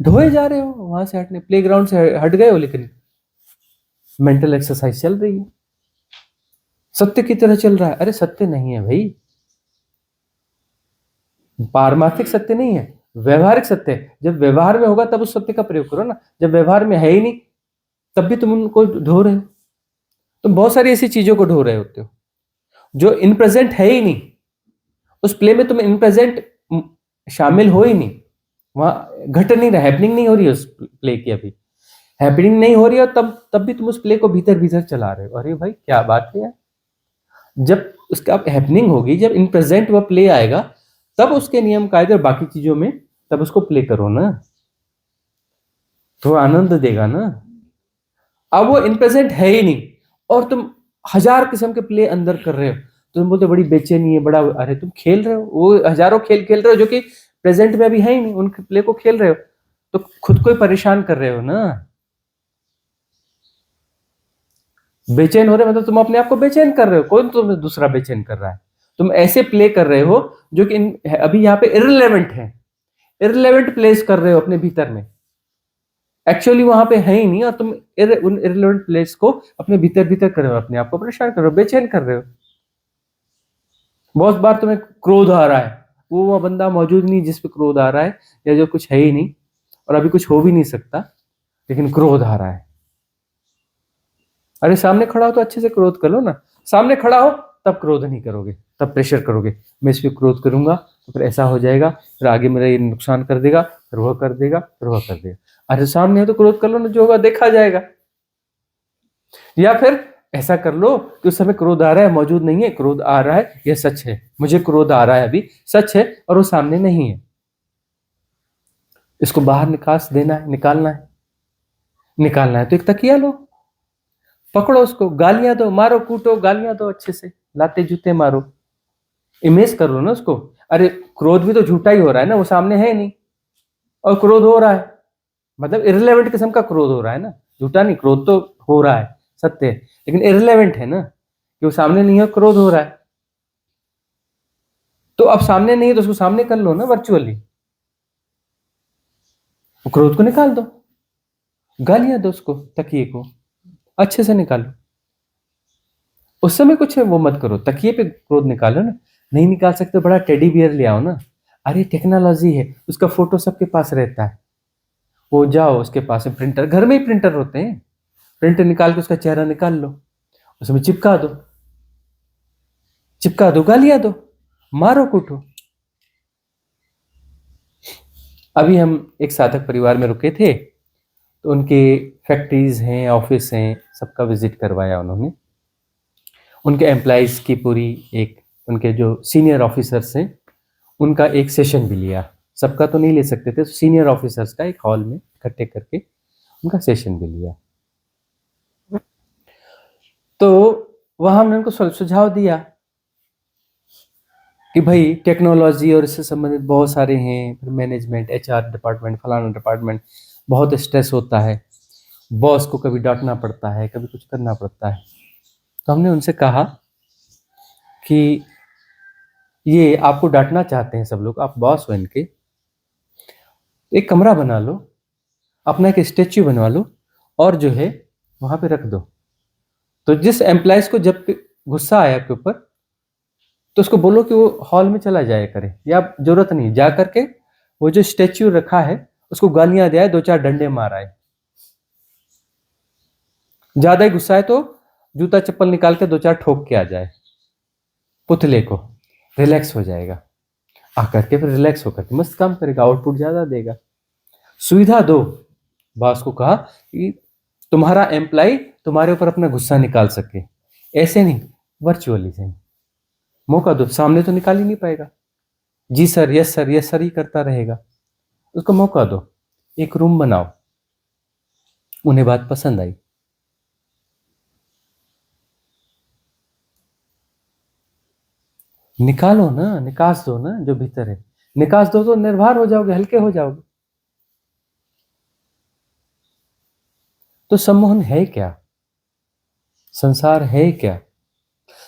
ढोए जा रहे हो वहां से हटने, प्लेग्राउंड से हट गए हो, लेकिन मेंटल एक्सरसाइज चल रही है, सत्य की तरह चल रहा है। अरे सत्य नहीं है भाई, पारमार्थिक सत्य नहीं है, व्यवहारिक सत्य है। जब व्यवहार में होगा तब उस सत्य का प्रयोग करो ना, जब व्यवहार में है ही नहीं तब भी तुम उनको ढो रहे हो। तुम बहुत सारी ऐसी चीजों को ढो रहे होते हो जो इन प्रेजेंट है ही नहीं, उस प्ले में तुम इन प्रेजेंट शामिल हो ही नहीं, वहां घट नहीं रहा, हैपनिंग नहीं हो रही है उस प्ले की, अभी हैपनिंग नहीं हो रही है, तब भी तुम उस प्ले को भीतर भीतर चला रहे हो। अरे भाई क्या बात है यार, जब उसका हैपनिंग होगी, जब इन प्रेजेंट वह प्ले आएगा, तब उसके नियम कायदे और बाकी चीजों में तब उसको प्ले करो ना, तो आनंद देगा ना। अब वो इन प्रेजेंट है ही नहीं और तुम हजार किस्म के प्ले अंदर कर रहे हो, तुम बोलते बड़ी बेचैनी है बड़ा, अरे तुम खेल रहे हो, वो हजारों खेल खेल रहे हो जो कि प्रेजेंट में अभी है ही नहीं, उन प्ले को खेल रहे हो, तो खुद को ही परेशान कर रहे हो ना। बेचैन हो रहे मतलब तुम अपने आप को बेचैन कर रहे हो, कोई तुम्हें दूसरा बेचैन कर रहा है, तुम ऐसे प्ले कर रहे हो जो कि अभी यहाँ पे इररिलेवेंट है, इररिलेवेंट प्लेस कर रहे हो अपने भीतर में, एक्चुअली वहां पे है ही नहीं, और तुम उन इररिलेवेंट प्लेस को अपने भीतर भीतर कर रहे हो, अपने आप को परेशान कर रहे हो, बेचैन कर रहे हो। बहुत बार तुम्हें क्रोध आ रहा है, वो बंदा मौजूद नहीं जिस पे क्रोध आ रहा है, या जो कुछ है ही नहीं और अभी कुछ हो भी नहीं सकता, लेकिन क्रोध आ रहा है। अरे सामने खड़ा हो तो अच्छे से क्रोध कर लो ना, सामने खड़ा हो तब क्रोध नहीं करोगे, तब प्रेशर करोगे, मैं इस पे क्रोध करूंगा तो फिर ऐसा हो जाएगा, फिर आगे मेरा ये नुकसान कर देगा, फिर वह कर देगा, फिर वह कर देगा। अरे सामने है तो क्रोध कर लो ना, जो होगा देखा जाएगा। या फिर ऐसा कर लो कि उस समय क्रोध आ रहा है, मौजूद नहीं है, क्रोध आ रहा है, यह सच है, मुझे क्रोध आ रहा है अभी, सच है, और वो सामने नहीं है, इसको बाहर निकास देना है, निकालना है, निकालना है तो एक तकिया लो, पकड़ो उसको, गालियां दो, मारो कूटो, गालियां दो, अच्छे से लाते जूते मारो, इमेज कर लो ना उसको। अरे क्रोध भी तो झूठा ही हो रहा है ना, वो सामने है नहीं और क्रोध हो रहा है, मतलब इररिलेवेंट किस्म का क्रोध हो रहा है ना, झूठा नहीं, क्रोध तो हो रहा है, सत्य है, लेकिन इररिलेवेंट है ना, कि वो सामने नहीं है, क्रोध हो रहा है। तो अब सामने नहीं है तो उसको सामने कर लो ना वर्चुअली, क्रोध को निकाल दो, गालियां दो उसको, तकिए को अच्छे से निकालो, उस समय कुछ है वो मत करो, तकिए पे क्रोध निकालो ना। नहीं निकाल सकते बड़ा टेडी बियर ले आओ ना, अरे टेक्नोलॉजी है, उसका फोटो सबके पास रहता है, वो जाओ उसके पास में, प्रिंटर घर में ही प्रिंटर होते हैं, प्रिंटर निकाल के उसका चेहरा निकाल लो, उसमें चिपका दो, चिपका दो, गालियां दो, मारो कूटो। अभी हम एक साधक परिवार में रुके थे, तो उनके फैक्ट्रीज हैं, ऑफिस हैं, सबका विजिट करवाया उन्होंने, उनके एम्प्लॉइज की पूरी एक, उनके जो सीनियर ऑफिसर्स हैं उनका एक सेशन भी लिया, सबका तो नहीं ले सकते थे, सीनियर ऑफिसर्स का एक हॉल में इकट्ठे करके उनका सेशन भी लिया। तो वहां हमने उनको सुझाव दिया कि भाई टेक्नोलॉजी और इससे संबंधित बहुत सारे हैं, फिर मैनेजमेंट, एचआर डिपार्टमेंट, फलाना डिपार्टमेंट, बहुत स्ट्रेस होता है, बॉस को कभी डांटना पड़ता है, कभी कुछ करना पड़ता है। तो हमने उनसे कहा कि ये आपको डांटना चाहते हैं सब लोग, आप बॉस हो इनके, एक कमरा बना लो, अपना एक स्टेच्यू बनवा लो और जो है वहां पे रख दो, तो जिस एम्प्लॉयज को जब गुस्सा आया आपके ऊपर तो उसको बोलो कि वो हॉल में चला जाया करे, या जरूरत नहीं जा करके वो जो स्टेच्यू रखा है उसको गालियां दिया, दो चार डंडे मारा है, ज्यादा ही गुस्सा है तो जूता चप्पल निकाल के दो चार ठोक के आ जाए पुतले को, रिलैक्स हो जाएगा, आकर के फिर रिलैक्स होकर के मस्त काम करेगा, आउटपुट ज्यादा देगा। सुविधा दो, बॉस को कहा कि तुम्हारा एम्प्लॉय तुम्हारे ऊपर अपना गुस्सा निकाल सके, ऐसे नहीं, वर्चुअली से मौका दो, सामने तो निकाल ही नहीं पाएगा, जी sir, yes sir, yes sir ही करता रहेगा, उसको मौका दो, एक रूम बनाओ। उन्हें बात पसंद आई, निकालो ना, निकास दो ना जो भीतर है, निकास दो तो निर्भर हो जाओगे, हल्के हो जाओगे। तो सम्मोहन है क्या, संसार है क्या?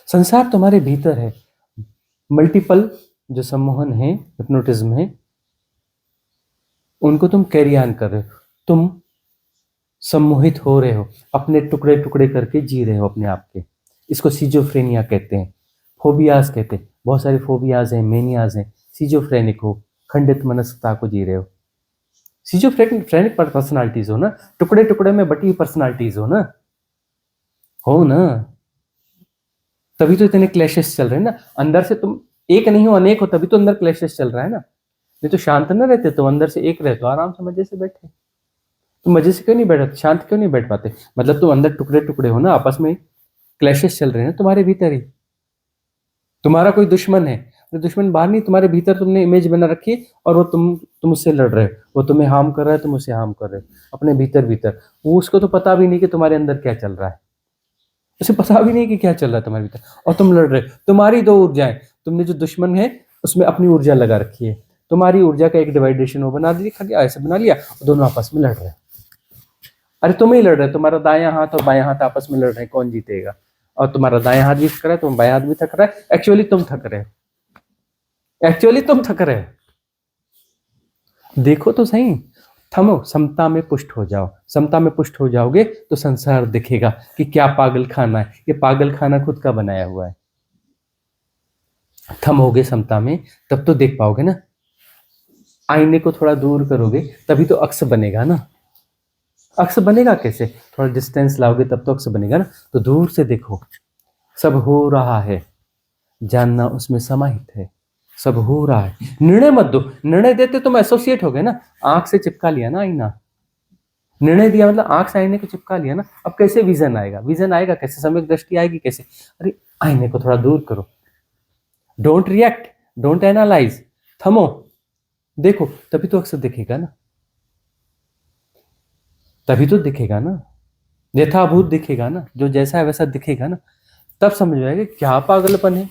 संसार तुम्हारे भीतर है, मल्टीपल जो सम्मोहन है, हिप्नोटिज्म है, उनको तुम कैरी ऑन कर रहे हो, तुम सम्मोहित हो रहे हो, अपने टुकड़े टुकड़े करके जी रहे हो अपने आप के। इसको सिजोफ्रेनिया कहते हैं, फोबियाज कहते हैं। बहुत सारे फोबियाज हैं, मेनियाज हैं। सिजोफ्रेनिक हो, खंडित मनस्ता को जी रहे हो। सिजोफ्रेनिक पर्सनालिटीज हो ना, टुकड़े टुकड़े में बटी पर्सनालिटीज हो ना, तभी तो इतने क्लैशेस चल रहे हैं ना। अंदर से तुम एक नहीं हो, अनेक हो, तभी तो अंदर क्लैशेस चल रहा है ना। नहीं तो शांत ना रहते, तुम अंदर से एक रहते हो, आराम से मजे से बैठे। तुम मजे से क्यों नहीं बैठ, शांत क्यों नहीं बैठ पाते? मतलब तुम अंदर टुकड़े टुकड़े हो ना, आपस में क्लैशेस चल रहे हैं तुम्हारे भीतर ही। तुम्हारा कोई दुश्मन है, तो दुश्मन बाहर नहीं, तुम्हारे भीतर तुमने इमेज बना रखी है, और वो तुम उससे लड़ रहे हो। वो तुम्हें हार्म कर रहा है, तुम उसे हार्म कर रहे हो अपने भीतर भीतर। वो उसको तो पता भी नहीं कि तुम्हारे अंदर क्या चल रहा है, उसे पता भी नहीं कि क्या चल रहा है तुम्हारे भीतर, और तुम लड़ रहे हो। तुम्हारी दो ऊर्जाएं, तुमने जो दुश्मन है उसमें अपनी ऊर्जा लगा रखी है। तुम्हारी ऊर्जा का एक डिवाइडेशन वो बना दिया, ऐसे बना लिया, दोनों आपस में लड़ रहे हैं। अरे तुम ही लड़ रहे हो, तुम्हारा दायां हाथ और बायां हाथ आपस में लड़ रहे हैं, कौन जीतेगा। और तुम्हारा दायां हाथ भी थक रहा है, तुम बायां हाथ भी थक रहा है। एक्चुअली तुम थक रहे हो। देखो तो सही, थमो, समता में पुष्ट हो जाओ। समता में पुष्ट हो जाओगे तो संसार दिखेगा कि क्या पागल खाना है। ये पागल खाना खुद का बनाया हुआ है। थमोगे समता में, तब तो देख पाओगे ना। आईने को थोड़ा दूर करोगे तभी तो अक्स बनेगा ना। अक्स बनेगा कैसे? थोड़ा डिस्टेंस लाओगे तब तो अक्स बनेगा ना। तो दूर से देखो, सब हो रहा है, जानना उसमें समाहित है। सब हो रहा है, निर्णय मत दो। निर्णय देते तुम एसोसिएट हो गए ना। आंख से चिपका लिया ना आईना, निर्णय दिया मतलब आंख से आईने को चिपका लिया ना। अब कैसे विजन आएगा? विजन आएगा कैसे? सम्यक दृष्टि आएगी कैसे? अरे आईने को थोड़ा दूर करो, डोंट रिएक्ट, डोंट एनालाइज, थमो, देखो, तभी तो अक्सर दिखेगा ना। तभी तो दिखेगा ना, यथाभूत दिखेगा ना, जो जैसा है वैसा दिखेगा ना। तब समझ में आएगा क्या पागलपन है।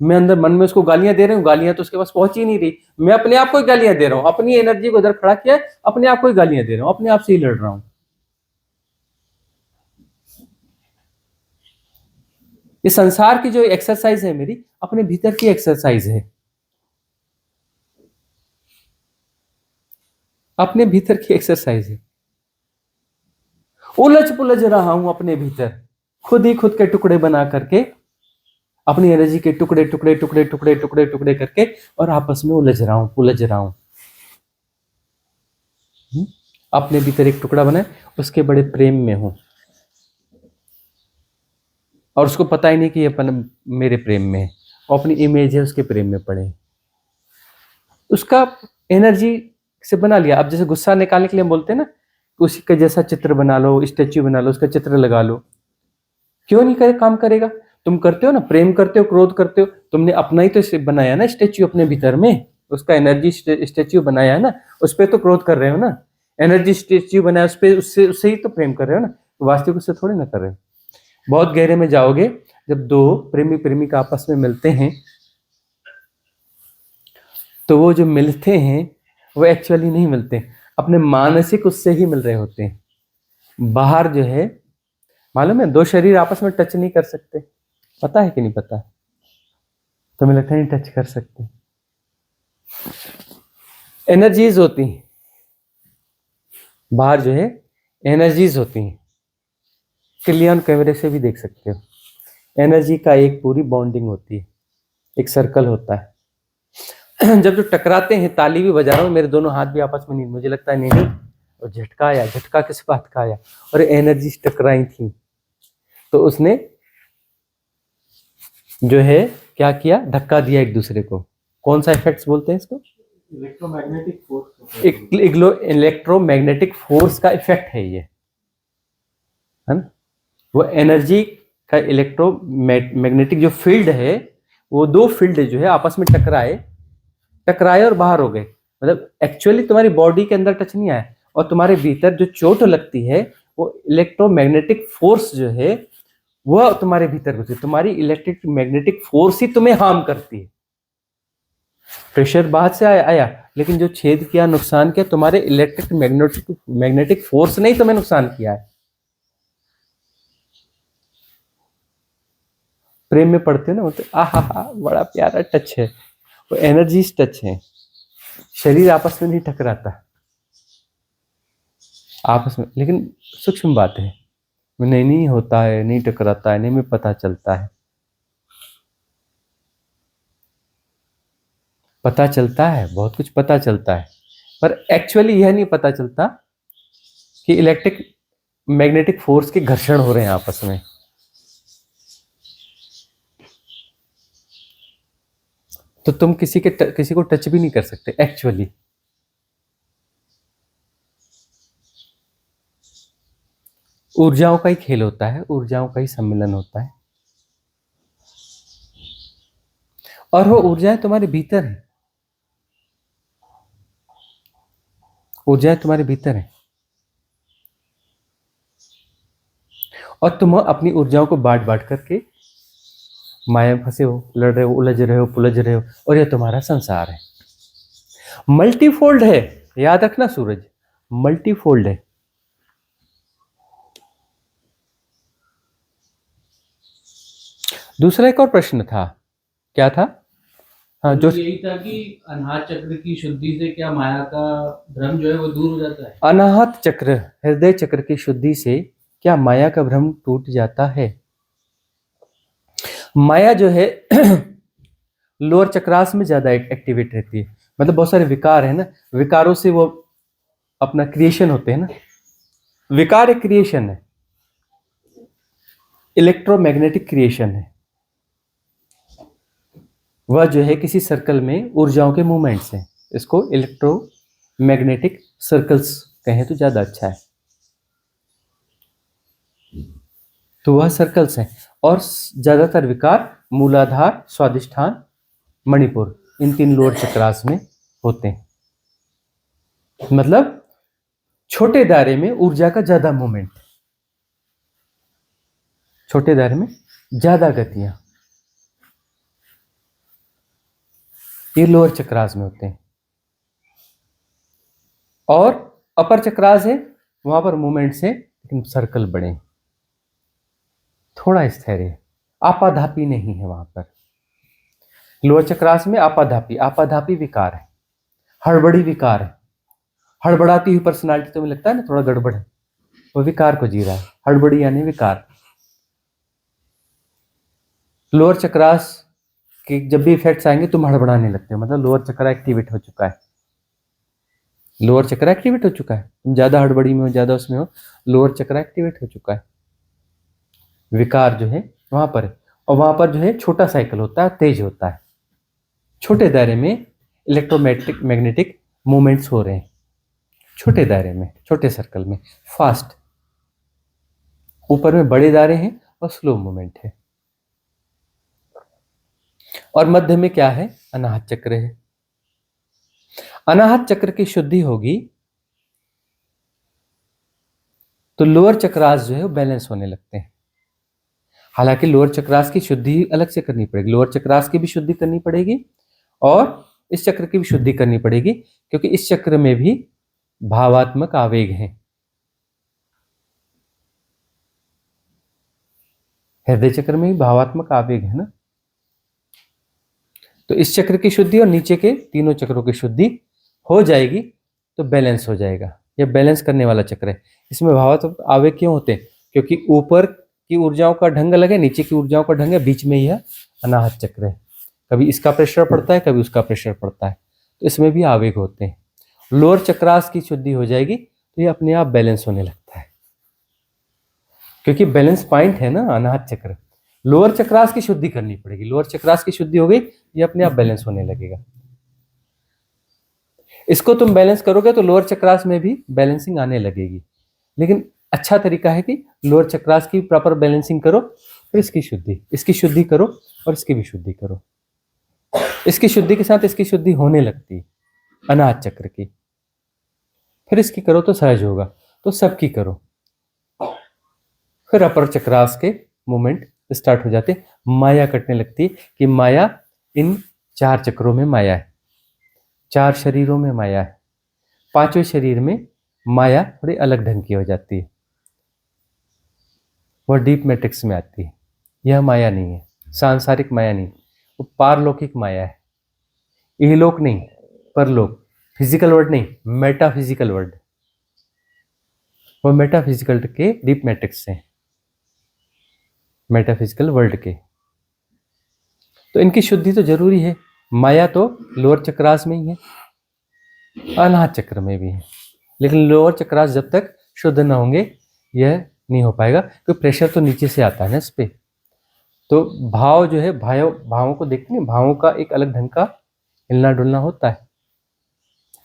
मैं अंदर मन में उसको गालियां दे रहा हूँ, गालियां तो उसके पास पहुंच ही नहीं रही। मैं अपने आप को ही गालियां दे रहा हूँ, अपनी एनर्जी को इधर खड़ा किया, अपने आप को ही गालियां दे रहा हूँ, अपने आप से ही लड़ रहा हूँ। ये संसार की जो एक्सरसाइज है मेरी, अपने भीतर की एक्सरसाइज है, अपने भीतर की एक्सरसाइज है। उलझ पुलझ रहा हूं अपने भीतर, खुद ही खुद के टुकड़े बना करके, अपनी एनर्जी के टुकड़े टुकड़े टुकड़े टुकड़े टुकड़े टुकड़े करके, और आपस में उलझ रहा हूं, पुलझ रहा हूं। अपने भीतर एक टुकड़ा बनाए, उसके बड़े प्रेम में हूं, और उसको पता ही नहीं कि अपन मेरे प्रेम में है, और अपनी इमेज है उसके प्रेम में पड़े। उसका एनर्जी से बना लिया। अब जैसे गुस्सा निकालने के लिए हम बोलते हैं ना, उसी का जैसा चित्र बना लो, स्टेच्यू बना लो, उसका चित्र लगा लो। क्यों नहीं करे, काम करेगा। तुम करते हो ना, प्रेम करते हो, क्रोध करते हो, तुमने अपना ही तो बनाया ना स्टेच्यू अपने भीतर में, उसका एनर्जी स्टेच्यू बनाया है ना, उस पर तो क्रोध कर रहे हो ना। एनर्जी स्टेच्यू बनाया उस पर, उससे ही तो प्रेम कर रहे हो ना, वास्तविक उससे थोड़ी ना कर रहे हो। बहुत गहरे में जाओगे, जब दो प्रेमी प्रेमिका आपस में मिलते हैं, तो वो जो मिलते हैं वो एक्चुअली नहीं मिलते, अपने मानसिक उससे ही मिल रहे होते हैं। बाहर जो है, मालूम है, दो शरीर आपस में टच नहीं कर सकते, पता है कि नहीं पता? तुम्हें लगता है नहीं टच कर सकते? एनर्जीज होती हैं बाहर, जो है एनर्जीज होती हैं। क्लियर कैमरे से भी देख सकते हो, एनर्जी का एक पूरी बॉन्डिंग होती है, एक सर्कल होता है। जब जो टकराते हैं, ताली भी बजा रहा हूँ, मेरे दोनों हाथ भी आपस में नहीं, मुझे लगता है नहीं, और झटका आया। झटका किस बात का आया? और एनर्जी टकराई थी, तो उसने जो है क्या किया, धक्का दिया एक दूसरे को। कौन सा इफेक्ट्स बोलते हैं इसको? Electromagnetic force. इलेक्ट्रोमैग्नेटिक फोर्स का इफेक्ट है ये, है ना। वो एनर्जी का इलेक्ट्रोमैग्नेटिक जो फील्ड है, वो दो फील्ड जो है आपस में टकराए और बाहर हो गए। मतलब एक्चुअली तुम्हारी बॉडी के अंदर टच नहीं आया, और तुम्हारे भीतर जो चोट लगती है, वो इलेक्ट्रोमैग्नेटिक फोर्स जो है वह तुम्हारे भीतर घुसी। तुम्हारी इलेक्ट्रिक मैग्नेटिक फोर्स ही तुम्हें हार्म करती है। प्रेशर बाहर से आया, लेकिन जो छेद किया, नुकसान किया, तुम्हारे इलेक्ट्रिक मैग्नेटिक फोर्स ने ही तुम्हें नुकसान किया है। प्रेम में पढ़ते हो ना, तो आहा बड़ा प्यारा टच है, वो एनर्जी टच है। शरीर आपस में नहीं टकराता, आपस में, लेकिन सूक्ष्म बात है, नहीं होता है, नहीं टकराता है, नहीं में पता चलता है, पता चलता है, बहुत कुछ पता चलता है, पर एक्चुअली यह नहीं पता चलता कि इलेक्ट्रिक मैग्नेटिक फोर्स के घर्षण हो रहे हैं आपस में। तो तुम किसी को टच भी नहीं कर सकते एक्चुअली। ऊर्जाओं का ही खेल होता है, ऊर्जाओं का ही सम्मिलन होता है, और वो ऊर्जाएं तुम्हारे भीतर है, ऊर्जाएं तुम्हारे भीतर है, और तुम अपनी ऊर्जाओं को बांट बांट करके माया में फंसे हो, लड़ रहे हो, उलझ रहे हो, पुलझ रहे हो, और यह तुम्हारा संसार है। मल्टीफोल्ड है, याद रखना सूरज, मल्टीफोल्ड है। दूसरा एक और प्रश्न था, क्या था? हाँ, जो यही था कि अनाहत चक्र की शुद्धि से क्या माया का भ्रम जो है वो दूर हो जाता है? अनाहत चक्र, हृदय चक्र की शुद्धि से क्या माया का भ्रम टूट जाता है? माया जो है लोअर चक्रास में ज्यादा एक्टिवेट रहती है, मतलब बहुत सारे विकार है ना, विकारों से वो अपना क्रिएशन होते हैं ना, विकार एक क्रिएशन है, इलेक्ट्रोमैग्नेटिक क्रिएशन है, वह जो है किसी सर्कल में ऊर्जाओं के मूवमेंट्स हैं, इसको इलेक्ट्रोमैग्नेटिक सर्कल्स कहें तो ज्यादा अच्छा है। तो वह सर्कल्स हैं, और ज्यादातर विकार मूलाधार, स्वादिष्ठान, मणिपुर, इन 3 लोअर चक्रास में होते हैं। मतलब छोटे दायरे में ऊर्जा का ज्यादा मूवमेंट, छोटे दायरे में ज्यादा गतियां, ये लोअर चक्रास में होते हैं। और अपर चक्रास है, वहां पर मूवमेंट्स है, लेकिन सर्कल बड़े हैं, थोड़ा स्थिर है, आपाधापी नहीं है वहां पर। लोअर चक्रास में आपाधापी, आपाधापी विकार है, हड़बड़ी विकार है, हड़बड़ाती हुई पर्सनालिटी, तुम्हें लगता है ना थोड़ा गड़बड़ है, वो विकार को जी रहा है, हड़बड़ी यानी विकार। लोअर चक्रास के जब भी इफेक्ट्स आएंगे तुम हड़बड़ाने लगते हो, मतलब लोअर चक्र एक्टिवेट हो चुका है, लोअर चक्र एक्टिवेट हो चुका है, तुम ज्यादा हड़बड़ी में हो, ज्यादा उसमें हो, लोअर चक्र एक्टिवेट हो चुका है, विकार जो है वहां पर है। और वहां पर जो है छोटा साइकिल होता है, तेज होता है, छोटे दायरे में इलेक्ट्रोमैग्नेटिक मैग्नेटिक मूवमेंट्स हो रहे हैं, छोटे दायरे में, छोटे सर्कल में, फास्ट। ऊपर में बड़े दायरे हैं और स्लो मूवमेंट है। और मध्य में क्या है? अनाहत चक्र है। अनाहत चक्र की शुद्धि होगी तो लोअर चक्रास जो है वो बैलेंस होने लगते हैं। हालांकि लोअर चक्रास की शुद्धि अलग से करनी पड़ेगी, लोअर चक्रास की भी शुद्धि करनी पड़ेगी और इस चक्र की भी शुद्धि करनी पड़ेगी, क्योंकि इस चक्र में भी भावात्मक आवेग हैं। हृदय चक्र में भी भावात्मक आवेग है ना, तो इस चक्र की शुद्धि और नीचे के तीनों चक्रों की शुद्धि हो जाएगी तो बैलेंस हो जाएगा। यह बैलेंस करने वाला चक्र है। इसमें भावात्मक आवेग क्यों होते हैं? क्योंकि ऊपर की ऊर्जाओं का ढंग अलग है, नीचे की ऊर्जाओं का ढंग है, बीच में यह अनाहत चक्र है। कभी इसका प्रेशर पड़ता है, कभी उसका प्रेशर पड़ता है, तो इसमें भी आवेग होते हैं। लोअर चक्रास की शुद्धि हो जाएगी तो ये अपने आप बैलेंस होने लगता है, क्योंकि बैलेंस पॉइंट है ना अनाहत चक्र। लोअर चक्रास की शुद्धि करनी पड़ेगी, लोअर चक्रास की शुद्धि हो गई, ये अपने आप बैलेंस होने लगेगा। इसको तुम बैलेंस करोगे तो लोअर चक्रास में भी बैलेंसिंग आने लगेगी, लेकिन अच्छा तरीका है कि लोअर चक्रास की प्रॉपर बैलेंसिंग करो, फिर इसकी शुद्धि करो और इसकी भी शुद्धि करो। इसकी शुद्धि के साथ इसकी शुद्धि होने लगती है अनाहत चक्र की, फिर इसकी करो तो सहज होगा, तो सबकी करो, फिर अपर चक्रास के मूवमेंट स्टार्ट हो जाते, माया कटने लगती है कि माया इन 4 चक्रों में माया है, 4 शरीरों में माया है, 5वें शरीर में माया थोड़ी अलग ढंग की हो जाती है, वह डीप मैट्रिक्स में आती है। यह माया नहीं है, सांसारिक माया नहीं, वो पारलौकिक माया है, इहलोक नहीं, परलोक, फिजिकल वर्ल्ड नहीं, मेटाफिजिकल वर्ल्ड। वो मेटाफिजिकल के डीप मैट्रिक्स से, मेटाफिजिकल वर्ल्ड के। तो इनकी शुद्धि तो जरूरी है। माया तो लोअर चक्रास में ही है, अनाहत चक्र में भी है, लेकिन लोअर चक्रास जब तक शुद्ध ना होंगे यह नहीं हो पाएगा, क्योंकि प्रेशर तो नीचे से आता है ना इस पे। तो भाव जो है, भावों को देखते हैं, भावों का एक अलग ढंग का हिलना डुलना होता है,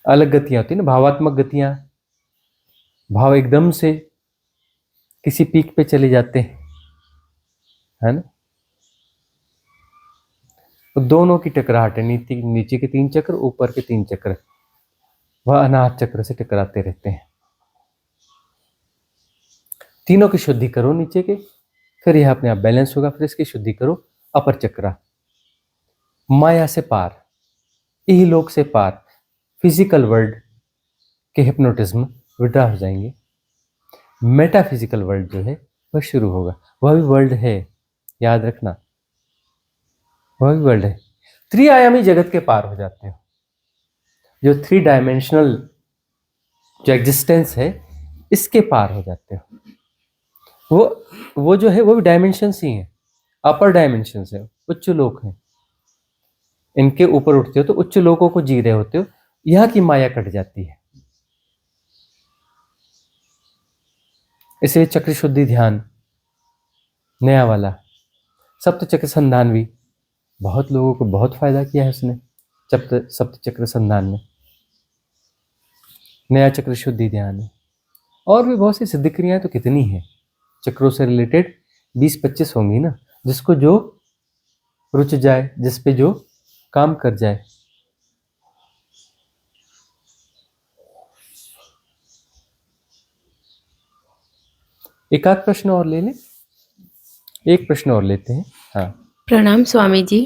अलग गतियां होती है ना, भावात्मक गतियां। भाव एकदम से किसी पीक पे चले जाते हैं, है ना। तो दोनों की टकराहट है, नीचे के 3 चक्र, ऊपर के 3 चक्र, वह अनाहत चक्र से टकराते रहते हैं। तीनों की शुद्धि करो नीचे के, फिर यह अपने आप बैलेंस होगा। फिर इसकी शुद्धि करो अपर चक्रा, माया से पार, इहलोक से पार, फिजिकल वर्ल्ड के हिप्नोटिज्म विड्रा हो जाएंगे। मेटाफिजिकल वर्ल्ड जो है वह शुरू होगा। वह भी वर्ल्ड है, याद रखना, वह भी वर्ल्ड है। त्रिआयामी जगत के पार हो जाते हो, जो 3 डायमेंशनल जो एग्जिस्टेंस है इसके पार हो जाते हो। वो जो है वो भी डायमेंशंस ही हैं, अपर डायमेंशंस है, उच्च लोक हैं। इनके ऊपर उठते हो तो उच्च लोकों को जी रहे होते हो, यहाँ की माया कट जाती है। इसलिए चक्र शुद्धि ध्यान नया वाला सप्त चक्र संधान भी बहुत लोगों को बहुत फायदा किया है उसने, सप्त चक्र संधान में। नया चक्र शुद्धि ध्यान है, और भी बहुत सी सिद्ध क्रियाएं तो कितनी हैं चक्रों से रिलेटेड, 20-25 होंगी ना, जिसको जो रुच जाए, जिस पे जो काम कर जाए। एक आध प्रश्न और ले लें, एक प्रश्न और लेते हैं। हाँ, प्रणाम स्वामी जी।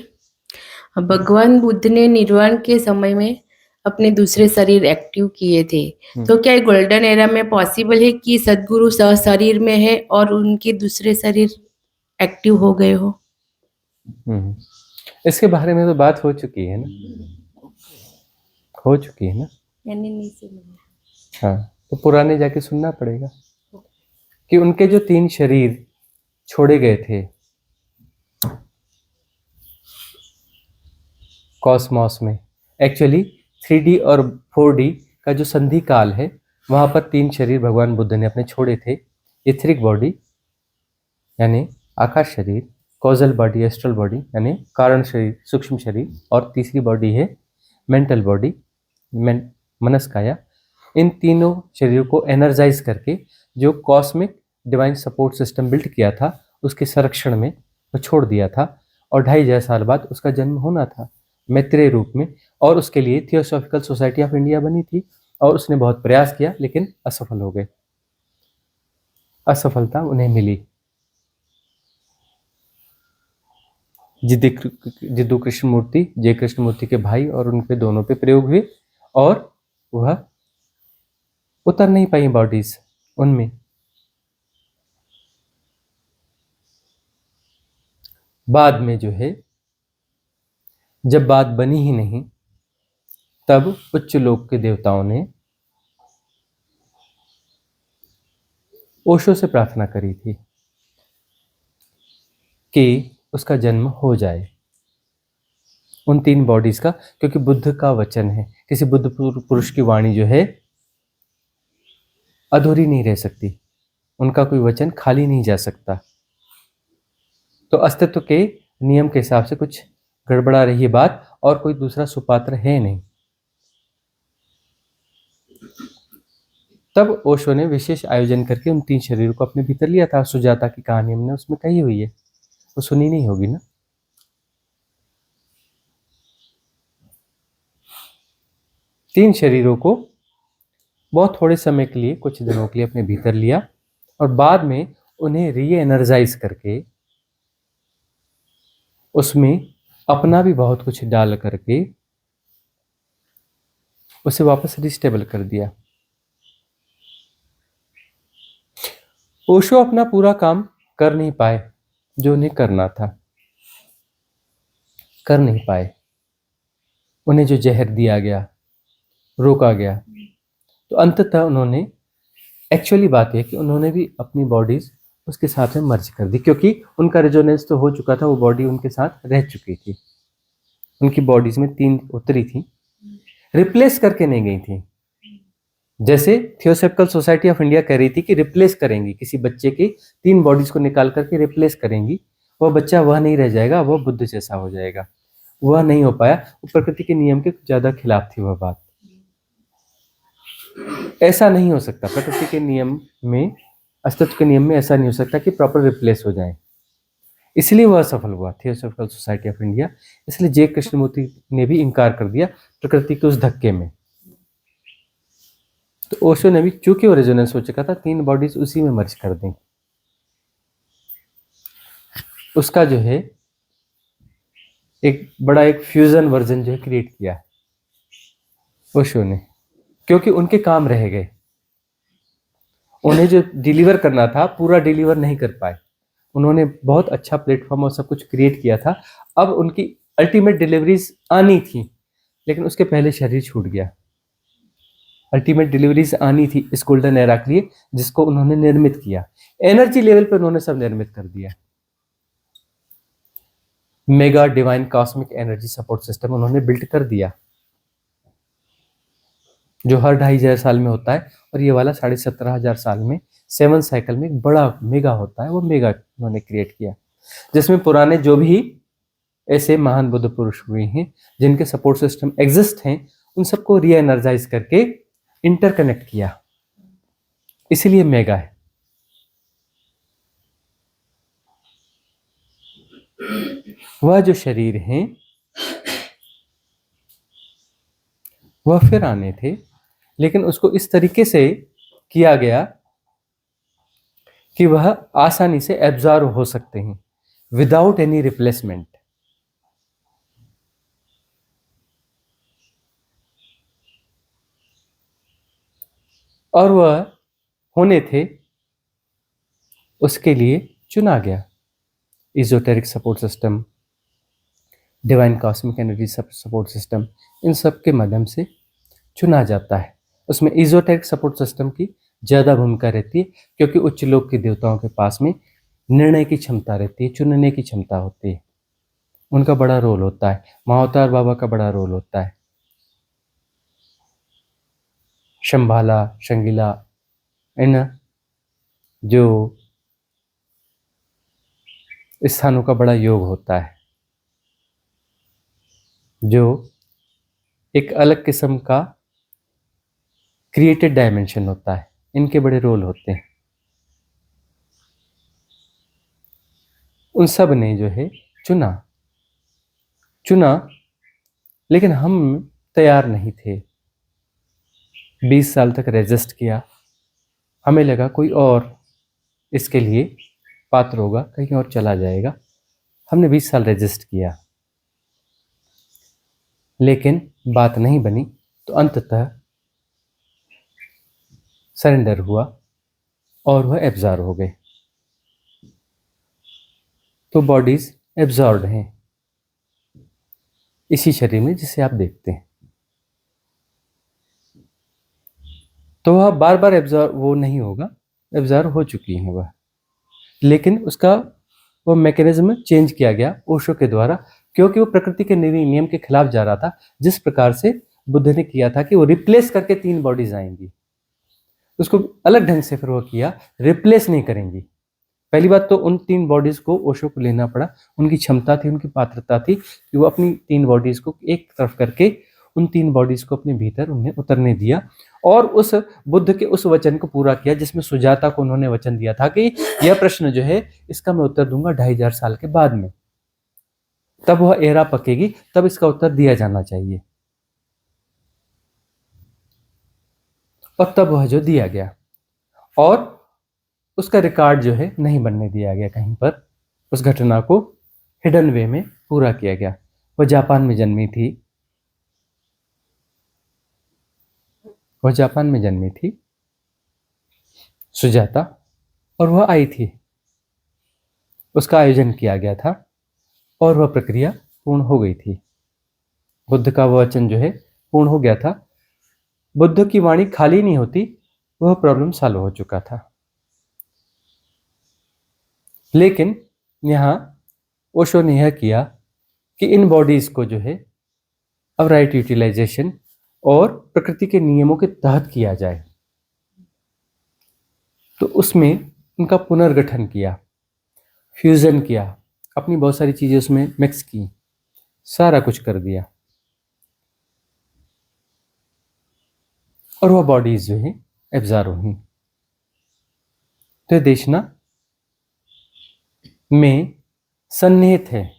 भगवान बुद्ध ने निर्वाण के समय में अपने दूसरे शरीर एक्टिव किए थे, तो क्या गोल्डन एरा में पॉसिबल है कि सदगुरु शरीर में है और उनके दूसरे शरीर एक्टिव हो गए हो? इसके बारे में तो बात हो चुकी है ना, हो चुकी है ना। मैंने नहीं सुना। हाँ, तो पुराने जाके सुनना पड़ेगा कि उनके जो 3 शरीर छोड़े गए थे कॉस्मॉस में, एक्चुअली 3D और 4D का जो संधि काल है, वहाँ पर 3 शरीर भगवान बुद्ध ने अपने छोड़े थे। इथरिक बॉडी यानी आकाश शरीर, कॉजल बॉडी एस्ट्रल बॉडी यानी कारण शरीर सूक्ष्म शरीर, और तीसरी बॉडी है मेंटल बॉडी मनस्काया। इन तीनों शरीरों को एनर्जाइज करके जो cosmic divine support system build किया था उसके संरक्षण में वो छोड़ दिया था, और 2500 साल बाद उसका जन्म होना था मैत्रेय रूप में। और उसके लिए थियोसॉफिकल सोसाइटी ऑफ इंडिया बनी थी, और उसने बहुत प्रयास किया लेकिन असफल हो गए, असफलता उन्हें मिली। जिद्दू कृष्णमूर्ति, जय कृष्णमूर्ति के भाई, और उन पे दोनों पे प्रयोग हुए, और वह उतर नहीं पाई बॉडीज उनमें। बाद में जो है, जब बात बनी ही नहीं, तब उच्च लोक के देवताओं ने ओशो से प्रार्थना करी थी कि उसका जन्म हो जाए उन 3 बॉडीज का, क्योंकि बुद्ध का वचन है, किसी बुद्ध पुरुष की वाणी जो है अधूरी नहीं रह सकती, उनका कोई वचन खाली नहीं जा सकता। तो अस्तित्व के नियम के हिसाब से कुछ गड़बड़ा रही है बात, और कोई दूसरा सुपात्र है नहीं। तब ओशो ने विशेष आयोजन करके उन 3 शरीरों को अपने भीतर लिया था। सुजाता की कहानी हमने उसमें कही हुई है, वो सुनी नहीं होगी ना। तीन शरीरों को बहुत थोड़े समय के लिए, कुछ दिनों के लिए अपने भीतर लिया, और बाद में उन्हें री एनर्जाइज करके उसमें अपना भी बहुत कुछ डाल करके उसे वापस रिस्टेबल कर दिया। ओशो अपना पूरा काम कर नहीं पाए जो उन्हें करना था, कर नहीं पाए। उन्हें जो जहर दिया गया, रोका गया, तो अंततः उन्होंने एक्चुअली बात यह कि उन्होंने भी अपनी बॉडीज उसके साथ में मर्ज कर दी, क्योंकि उनका रेजोनेंस तो हो चुका था, वो बॉडी उनके साथ रह चुकी थी, उनकी बॉडीज में 3 उतरी थी, रिप्लेस करके नहीं गई थी। जैसे थियोसॉफिकल सोसाइटी ऑफ इंडिया कह रही थी कि रिप्लेस करेंगी, किसी बच्चे की 3 बॉडीज को निकाल करके रिप्लेस करेंगी, वह बच्चा वह नहीं रह जाएगा, वह बुद्ध जैसा हो जाएगा। वह नहीं हो पाया, वो प्रकृति के नियम के ज्यादा खिलाफ थी वह बात। ऐसा नहीं हो सकता, प्रकृति के नियम में, अस्तित्व के नियम में ऐसा नहीं हो सकता कि प्रॉपर रिप्लेस हो जाए। इसलिए वह असफल हुआ थियोसॉफिकल सोसाइटी ऑफ इंडिया। इसलिए जे कृष्णमूर्ति ने भी इनकार कर दिया प्रकृति के उस धक्के में। तो ओशो ने भी, चूंकि वो रेजोनेंस हो चुका था, 3 बॉडीज उसी में मर्ज कर दी। उसका जो है एक बड़ा एक फ्यूजन वर्जन जो है क्रिएट किया ओशो ने, क्योंकि उनके काम रह गए। उन्हें जो डिलीवर करना था पूरा डिलीवर नहीं कर पाए। उन्होंने बहुत अच्छा प्लेटफॉर्म और सब कुछ क्रिएट किया था। अब उनकी अल्टीमेट डिलीवरीज आनी थी, लेकिन उसके पहले शरीर छूट गया। अल्टीमेट डिलीवरीज आनी थी इस गोल्डन एरा के लिए, जिसको उन्होंने निर्मित किया। एनर्जी लेवल पर उन्होंने सब निर्मित कर दिया। Mega divine cosmic energy support system उन्होंने बिल्ड कर दिया, जो हर 2,500 साल में होता है, और ये वाला 17,500 साल में 7 साइकिल में एक बड़ा मेगा होता है। वो मेगा उन्होंने क्रिएट किया, जिसमें पुराने जो भी ऐसे महान बुद्ध पुरुष हुए हैं जिनके सपोर्ट सिस्टम एग्जिस्ट हैं, उन सबको री एनर्जाइज करके इंटरकनेक्ट किया। इसीलिए मेगा है। वह जो शरीर हैं वह फिर आने थे, लेकिन उसको इस तरीके से किया गया कि वह आसानी से एब्जॉर्ब हो सकते हैं विदाउट एनी रिप्लेसमेंट। और वह होने थे, उसके लिए चुना गया। Esoteric support system, divine cosmic energy support system, इन सब के माध्यम से चुना जाता है। उसमें इजोटेरिक सपोर्ट सिस्टम की ज़्यादा भूमिका रहती है, क्योंकि उच्च लोक के देवताओं के पास में निर्णय की क्षमता रहती है, चुनने की क्षमता होती है। उनका बड़ा रोल होता है। महाअवतार बाबा का बड़ा रोल होता है। शंभाला, शंगिला, इन जो स्थानों का बड़ा योग होता है, जो एक अलग किस्म का क्रिएटेड डायमेंशन होता है। इनके बड़े रोल होते हैं। उन सब ने जो है चुना, लेकिन हम तैयार नहीं थे। 20 साल तक रेजिस्ट किया। हमें लगा कोई और इसके लिए पात्र होगा, कहीं और चला जाएगा। हमने 20 साल रेजिस्ट किया, लेकिन बात नहीं बनी, तो अंततः सरेंडर हुआ और वह एब्जॉर्ब हो गए। तो बॉडीज एब्जॉर्ब हैं इसी शरीर में जिसे आप देखते हैं। तो वह बार बार एब्जॉर्ब वो नहीं होगा, एब्जॉर्ब हो चुकी है वह, लेकिन उसका वो मैकेनिज्म चेंज किया गया ओशो के द्वारा, क्योंकि वो प्रकृति के नियम के खिलाफ जा रहा था। जिस प्रकार से बुद्ध ने किया था कि वो रिप्लेस करके 3 बॉडीज आएंगी, उसको अलग ढंग से फिर वो किया, रिप्लेस नहीं करेंगी। पहली बात तो उन 3 बॉडीज को ओशो को लेना पड़ा। उनकी क्षमता थी, उनकी पात्रता थी कि वो अपनी 3 बॉडीज को एक तरफ करके उन 3 बॉडीज को अपने भीतर उन्हें उतरने दिया, और उस बुद्ध के उस वचन को पूरा किया जिसमें सुजाता को उन्होंने वचन दिया था कि यह प्रश्न जो है इसका मैं उत्तर दूंगा 2,500 साल के बाद में, तब वह एरा पकेगी, तब इसका उत्तर दिया जाना चाहिए। और तब वह जो दिया गया, और उसका रिकॉर्ड जो है नहीं बनने दिया गया कहीं पर। उस घटना को हिडन वे में पूरा किया गया। वह जापान में जन्मी थी, सुजाता, और वह आई थी। उसका आयोजन किया गया था और वह प्रक्रिया पूर्ण हो गई थी। बुद्ध का वचन जो है पूर्ण हो गया था। बुद्ध की वाणी खाली नहीं होती, वह प्रॉब्लम सॉल्व हो चुका था। लेकिन यहाँ ओशो ने यह किया कि इन बॉडीज को जो है अब राइट यूटिलाइजेशन और प्रकृति के नियमों के तहत किया जाए। तो उसमें उनका पुनर्गठन किया, फ्यूजन किया, अपनी बहुत सारी चीजें उसमें मिक्स की, सारा कुछ कर दिया और वह बॉडीज जो है एब्जॉर्व हुई। तो ये देशना में सन्निहित है।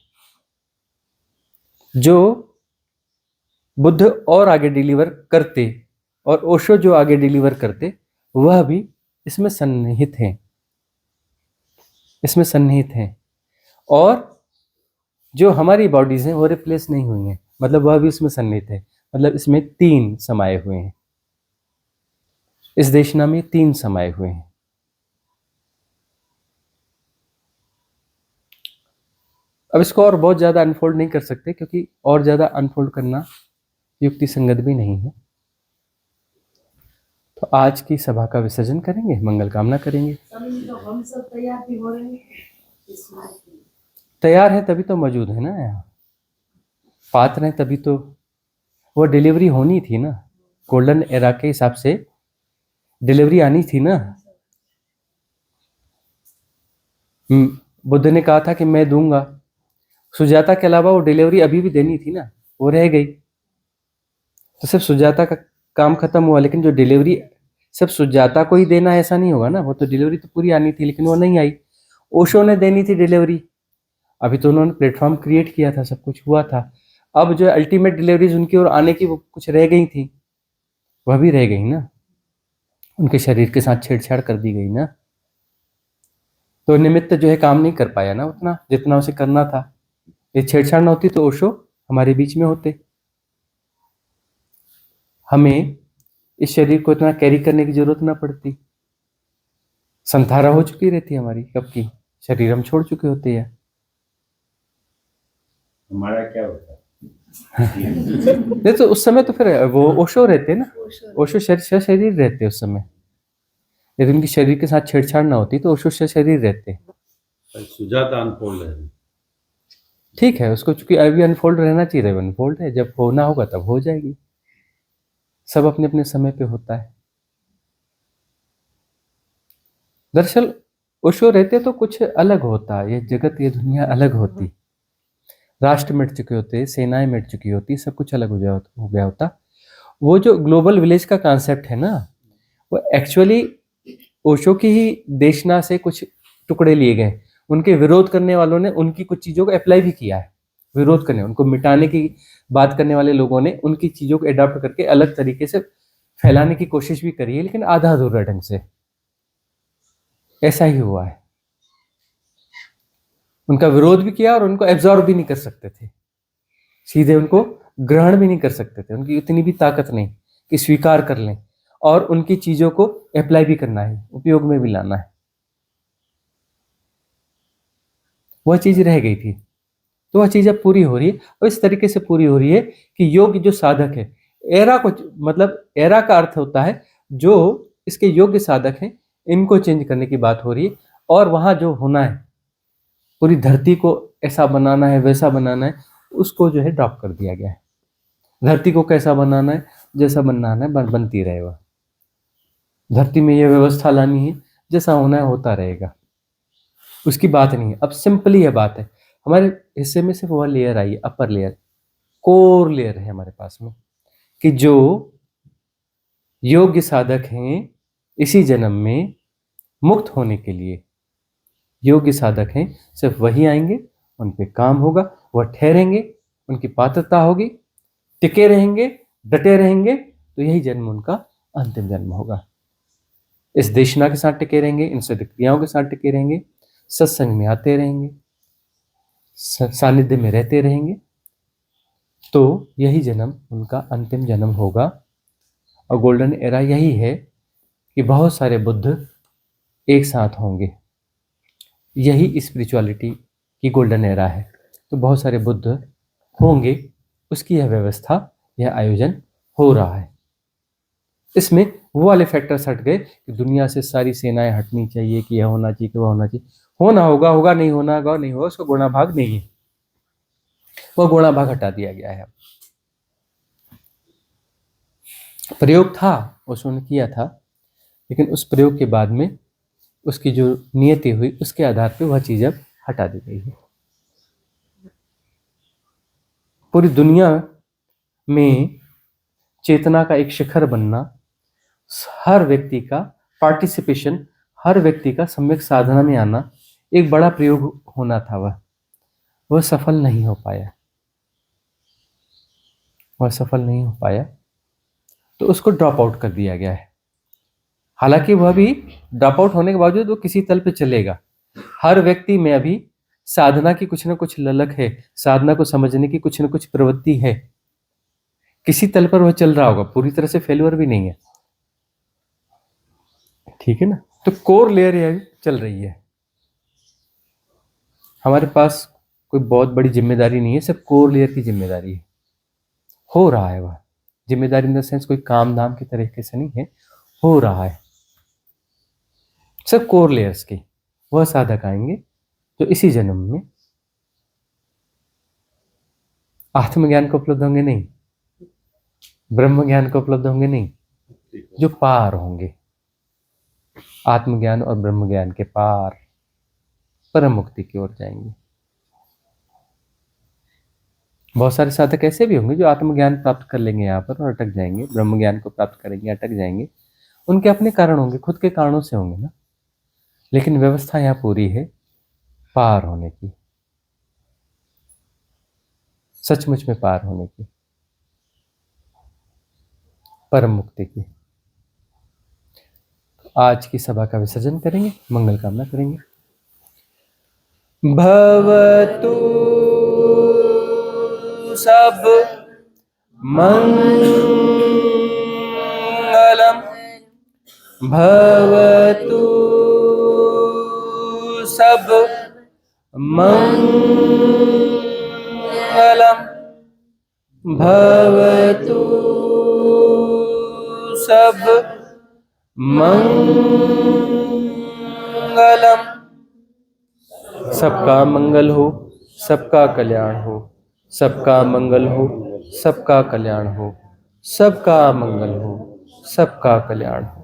जो बुद्ध और आगे डिलीवर करते और ओशो जो आगे डिलीवर करते, वह भी इसमें सन्निहित हैं, इसमें सन्निहित हैं। और जो हमारी बॉडीज हैं वो रिप्लेस नहीं हुई हैं, मतलब वह भी इसमें सन्निहित है। मतलब इसमें 3 समाये हुए हैं, इस देशना में 3 समाये हुए हैं। अब इसको और बहुत ज्यादा अनफोल्ड नहीं कर सकते, क्योंकि और ज्यादा अनफोल्ड करना युक्ति संगत भी नहीं है। तो आज की सभा का विसर्जन करेंगे, मंगल कामना करेंगे। हम सब तैयार भी हो रहे हैं। तैयार है तभी तो मौजूद है ना यहाँ, पात्र हैं तभी तो। वो डिलीवरी होनी थी ना, गोल्डन एरा के हिसाब से डिलीवरी आनी थी ना। बुद्ध ने कहा था कि मैं दूंगा, सुजाता के अलावा वो डिलीवरी अभी भी देनी थी ना, वो रह गई। तो सिर्फ सुजाता का काम खत्म हुआ, लेकिन जो डिलीवरी सिर्फ सुजाता को ही देना ऐसा नहीं होगा ना, वो तो डिलीवरी तो पूरी आनी थी, लेकिन वो नहीं आई। ओशो ने देनी थी डिलीवरी, अभी तो उन्होंने प्लेटफॉर्म क्रिएट किया था, सब कुछ हुआ था। अब जो अल्टीमेट डिलीवरीज उनकी ओर आने की वो कुछ रह गई थी, वह भी रह गई ना, उनके शरीर के साथ छेड़छाड़ कर दी गई ना। तो निमित्त जो है काम नहीं कर पाया ना उतना जितना उसे करना था। ये छेड़छाड़ ना होती तो ओशो हमारे बीच में होते। हमें इस शरीर को इतना कैरी करने की जरूरत ना पड़ती, संथारा हो चुकी रहती हमारी कब की, शरीर हम छोड़ चुके होते हैं। हमारा क्या होता है? नहीं तो उस समय तो फिर वो ओशो रहते ना, ओशो शरीर रहते उस समय। यदि उनकी शरीर के साथ छेड़छाड़ ना होती तो ओशो शरीर रहते। सुजाता अनफोल्ड है, ठीक है, उसको चूंकि अभी अनफोल्ड रहना चाहिए, अनफोल्ड है, जब होना होगा तब हो जाएगी। सब अपने अपने समय पे होता है। दरअसल ओशो रहते तो कुछ अलग होता, ये जगत ये दुनिया अलग होती, राष्ट्र मिट चुके होते, सेनाएं मिट चुकी होती, सब कुछ अलग हो गया होता। वो जो ग्लोबल विलेज का कॉन्सेप्ट है ना, वो एक्चुअली ओशो की ही देशना से कुछ टुकड़े लिए गए। उनके विरोध करने वालों ने उनकी कुछ चीजों को अप्लाई भी किया है, विरोध करने, उनको मिटाने की बात करने वाले लोगों ने उनकी चीजों को अडॉप्ट करके अलग तरीके से फैलाने की कोशिश भी करी है, लेकिन आधा अधूरा ढंग से। ऐसा ही हुआ है, उनका विरोध भी किया और उनको एब्जॉर्ब भी नहीं कर सकते थे, सीधे उनको ग्रहण भी नहीं कर सकते थे। उनकी इतनी भी ताकत नहीं कि स्वीकार कर लें और उनकी चीजों को अप्लाई भी करना है, उपयोग में भी लाना है। वह चीज रह गई थी, तो वह चीज अब पूरी हो रही है। और इस तरीके से पूरी हो रही है कि योग्य जो साधक है, एरा को, मतलब एरा का अर्थ होता है जो इसके योग्य साधक हैं, इनको चेंज करने की बात हो रही है। और वहां जो होना है, पूरी धरती को ऐसा बनाना है, वैसा बनाना है, उसको जो है ड्रॉप कर दिया गया है। धरती को कैसा बनाना है, जैसा बनाना है बनती रहे। वह धरती में यह व्यवस्था लानी है, जैसा होना है होता रहेगा, उसकी बात नहीं है। अब सिंपली यह बात है, हमारे हिस्से में सिर्फ वह लेयर आई है, अपर लेयर, कोर लेयर है हमारे पास में, कि जो योग्य साधक हैं इसी जन्म में मुक्त होने के लिए योग्य साधक हैं, सिर्फ वही आएंगे, उन पे काम होगा, वह ठहरेंगे, उनकी पात्रता होगी, टिके रहेंगे, डटे रहेंगे, तो यही जन्म उनका अंतिम जन्म होगा। इस देशना के साथ टिके रहेंगे, इन सद क्रियाओं के साथ टिके रहेंगे, सत्संग में आते रहेंगे, सानिध्य में रहते रहेंगे, तो यही जन्म उनका अंतिम जन्म होगा। और गोल्डन एरा यही है कि बहुत सारे बुद्ध एक साथ होंगे, यही स्पिरिचुअलिटी की गोल्डन एरा है। तो बहुत सारे बुद्ध होंगे, उसकी यह व्यवस्था, यह आयोजन हो रहा है। इसमें वो वाले फैक्टर्स हट गए कि दुनिया से सारी सेनाएं हटनी चाहिए, कि यह होना चाहिए, कि वह होना चाहिए। होना होगा, होगा नहीं होना होगा, नहीं होगा, उसका गुणा भाग नहीं है, वो गुणा भाग हटा दिया गया है। प्रयोग था, उसने किया था, लेकिन उस प्रयोग के बाद में उसकी जो नियति हुई उसके आधार पे वह चीज अब हटा दी गई है। पूरी दुनिया में चेतना का एक शिखर बनना, हर व्यक्ति का पार्टिसिपेशन, हर व्यक्ति का सम्यक साधना में आना एक बड़ा प्रयोग होना था। वह सफल नहीं हो पाया, वह सफल नहीं हो पाया, तो उसको ड्रॉप आउट कर दिया गया है। हालांकि वह भी ड्रॉप आउट होने के बावजूद वो किसी तल पे चलेगा। हर व्यक्ति में अभी साधना की कुछ ना कुछ ललक है, साधना को समझने की कुछ ना कुछ प्रवृत्ति है, किसी तल पर वह चल रहा होगा, पूरी तरह से फेल्यूर भी नहीं है, ठीक है ना। तो कोर लेयर यह चल रही है। हमारे पास कोई बहुत बड़ी जिम्मेदारी नहीं है, सब कोर लेयर की जिम्मेदारी है। हो रहा है वह जिम्मेदारी इन द सेंस कोई काम धाम की तरीके से नहीं है, हो रहा है सब कोर लेयर्स की। वह साधक आएंगे जो इसी जन्म में आत्मज्ञान को उपलब्ध होंगे नहीं, ब्रह्म ज्ञान को उपलब्ध होंगे नहीं, जो पार होंगे, आत्मज्ञान और ब्रह्म ज्ञान के पार परम मुक्ति की ओर जाएंगे। बहुत सारे साधक ऐसे भी होंगे जो आत्मज्ञान प्राप्त कर लेंगे यहाँ पर और अटक जाएंगे, ब्रह्म ज्ञान को प्राप्त करेंगे, अटक जाएंगे। उनके अपने कारण होंगे, खुद के कारणों से होंगे ना, लेकिन व्यवस्था यहाँ पूरी है पार होने की, सचमुच में पार होने की, परम मुक्ति की। आज की सभा का विसर्जन करेंगे, मंगल कामना करेंगे। भवतु सब मंगलम, भवतु सब मंगलम, भवतु सब मंगलम। सबका मंगल हो, सबका कल्याण हो, सबका मंगल हो, सबका कल्याण हो, सबका मंगल हो, सबका कल्याण हो।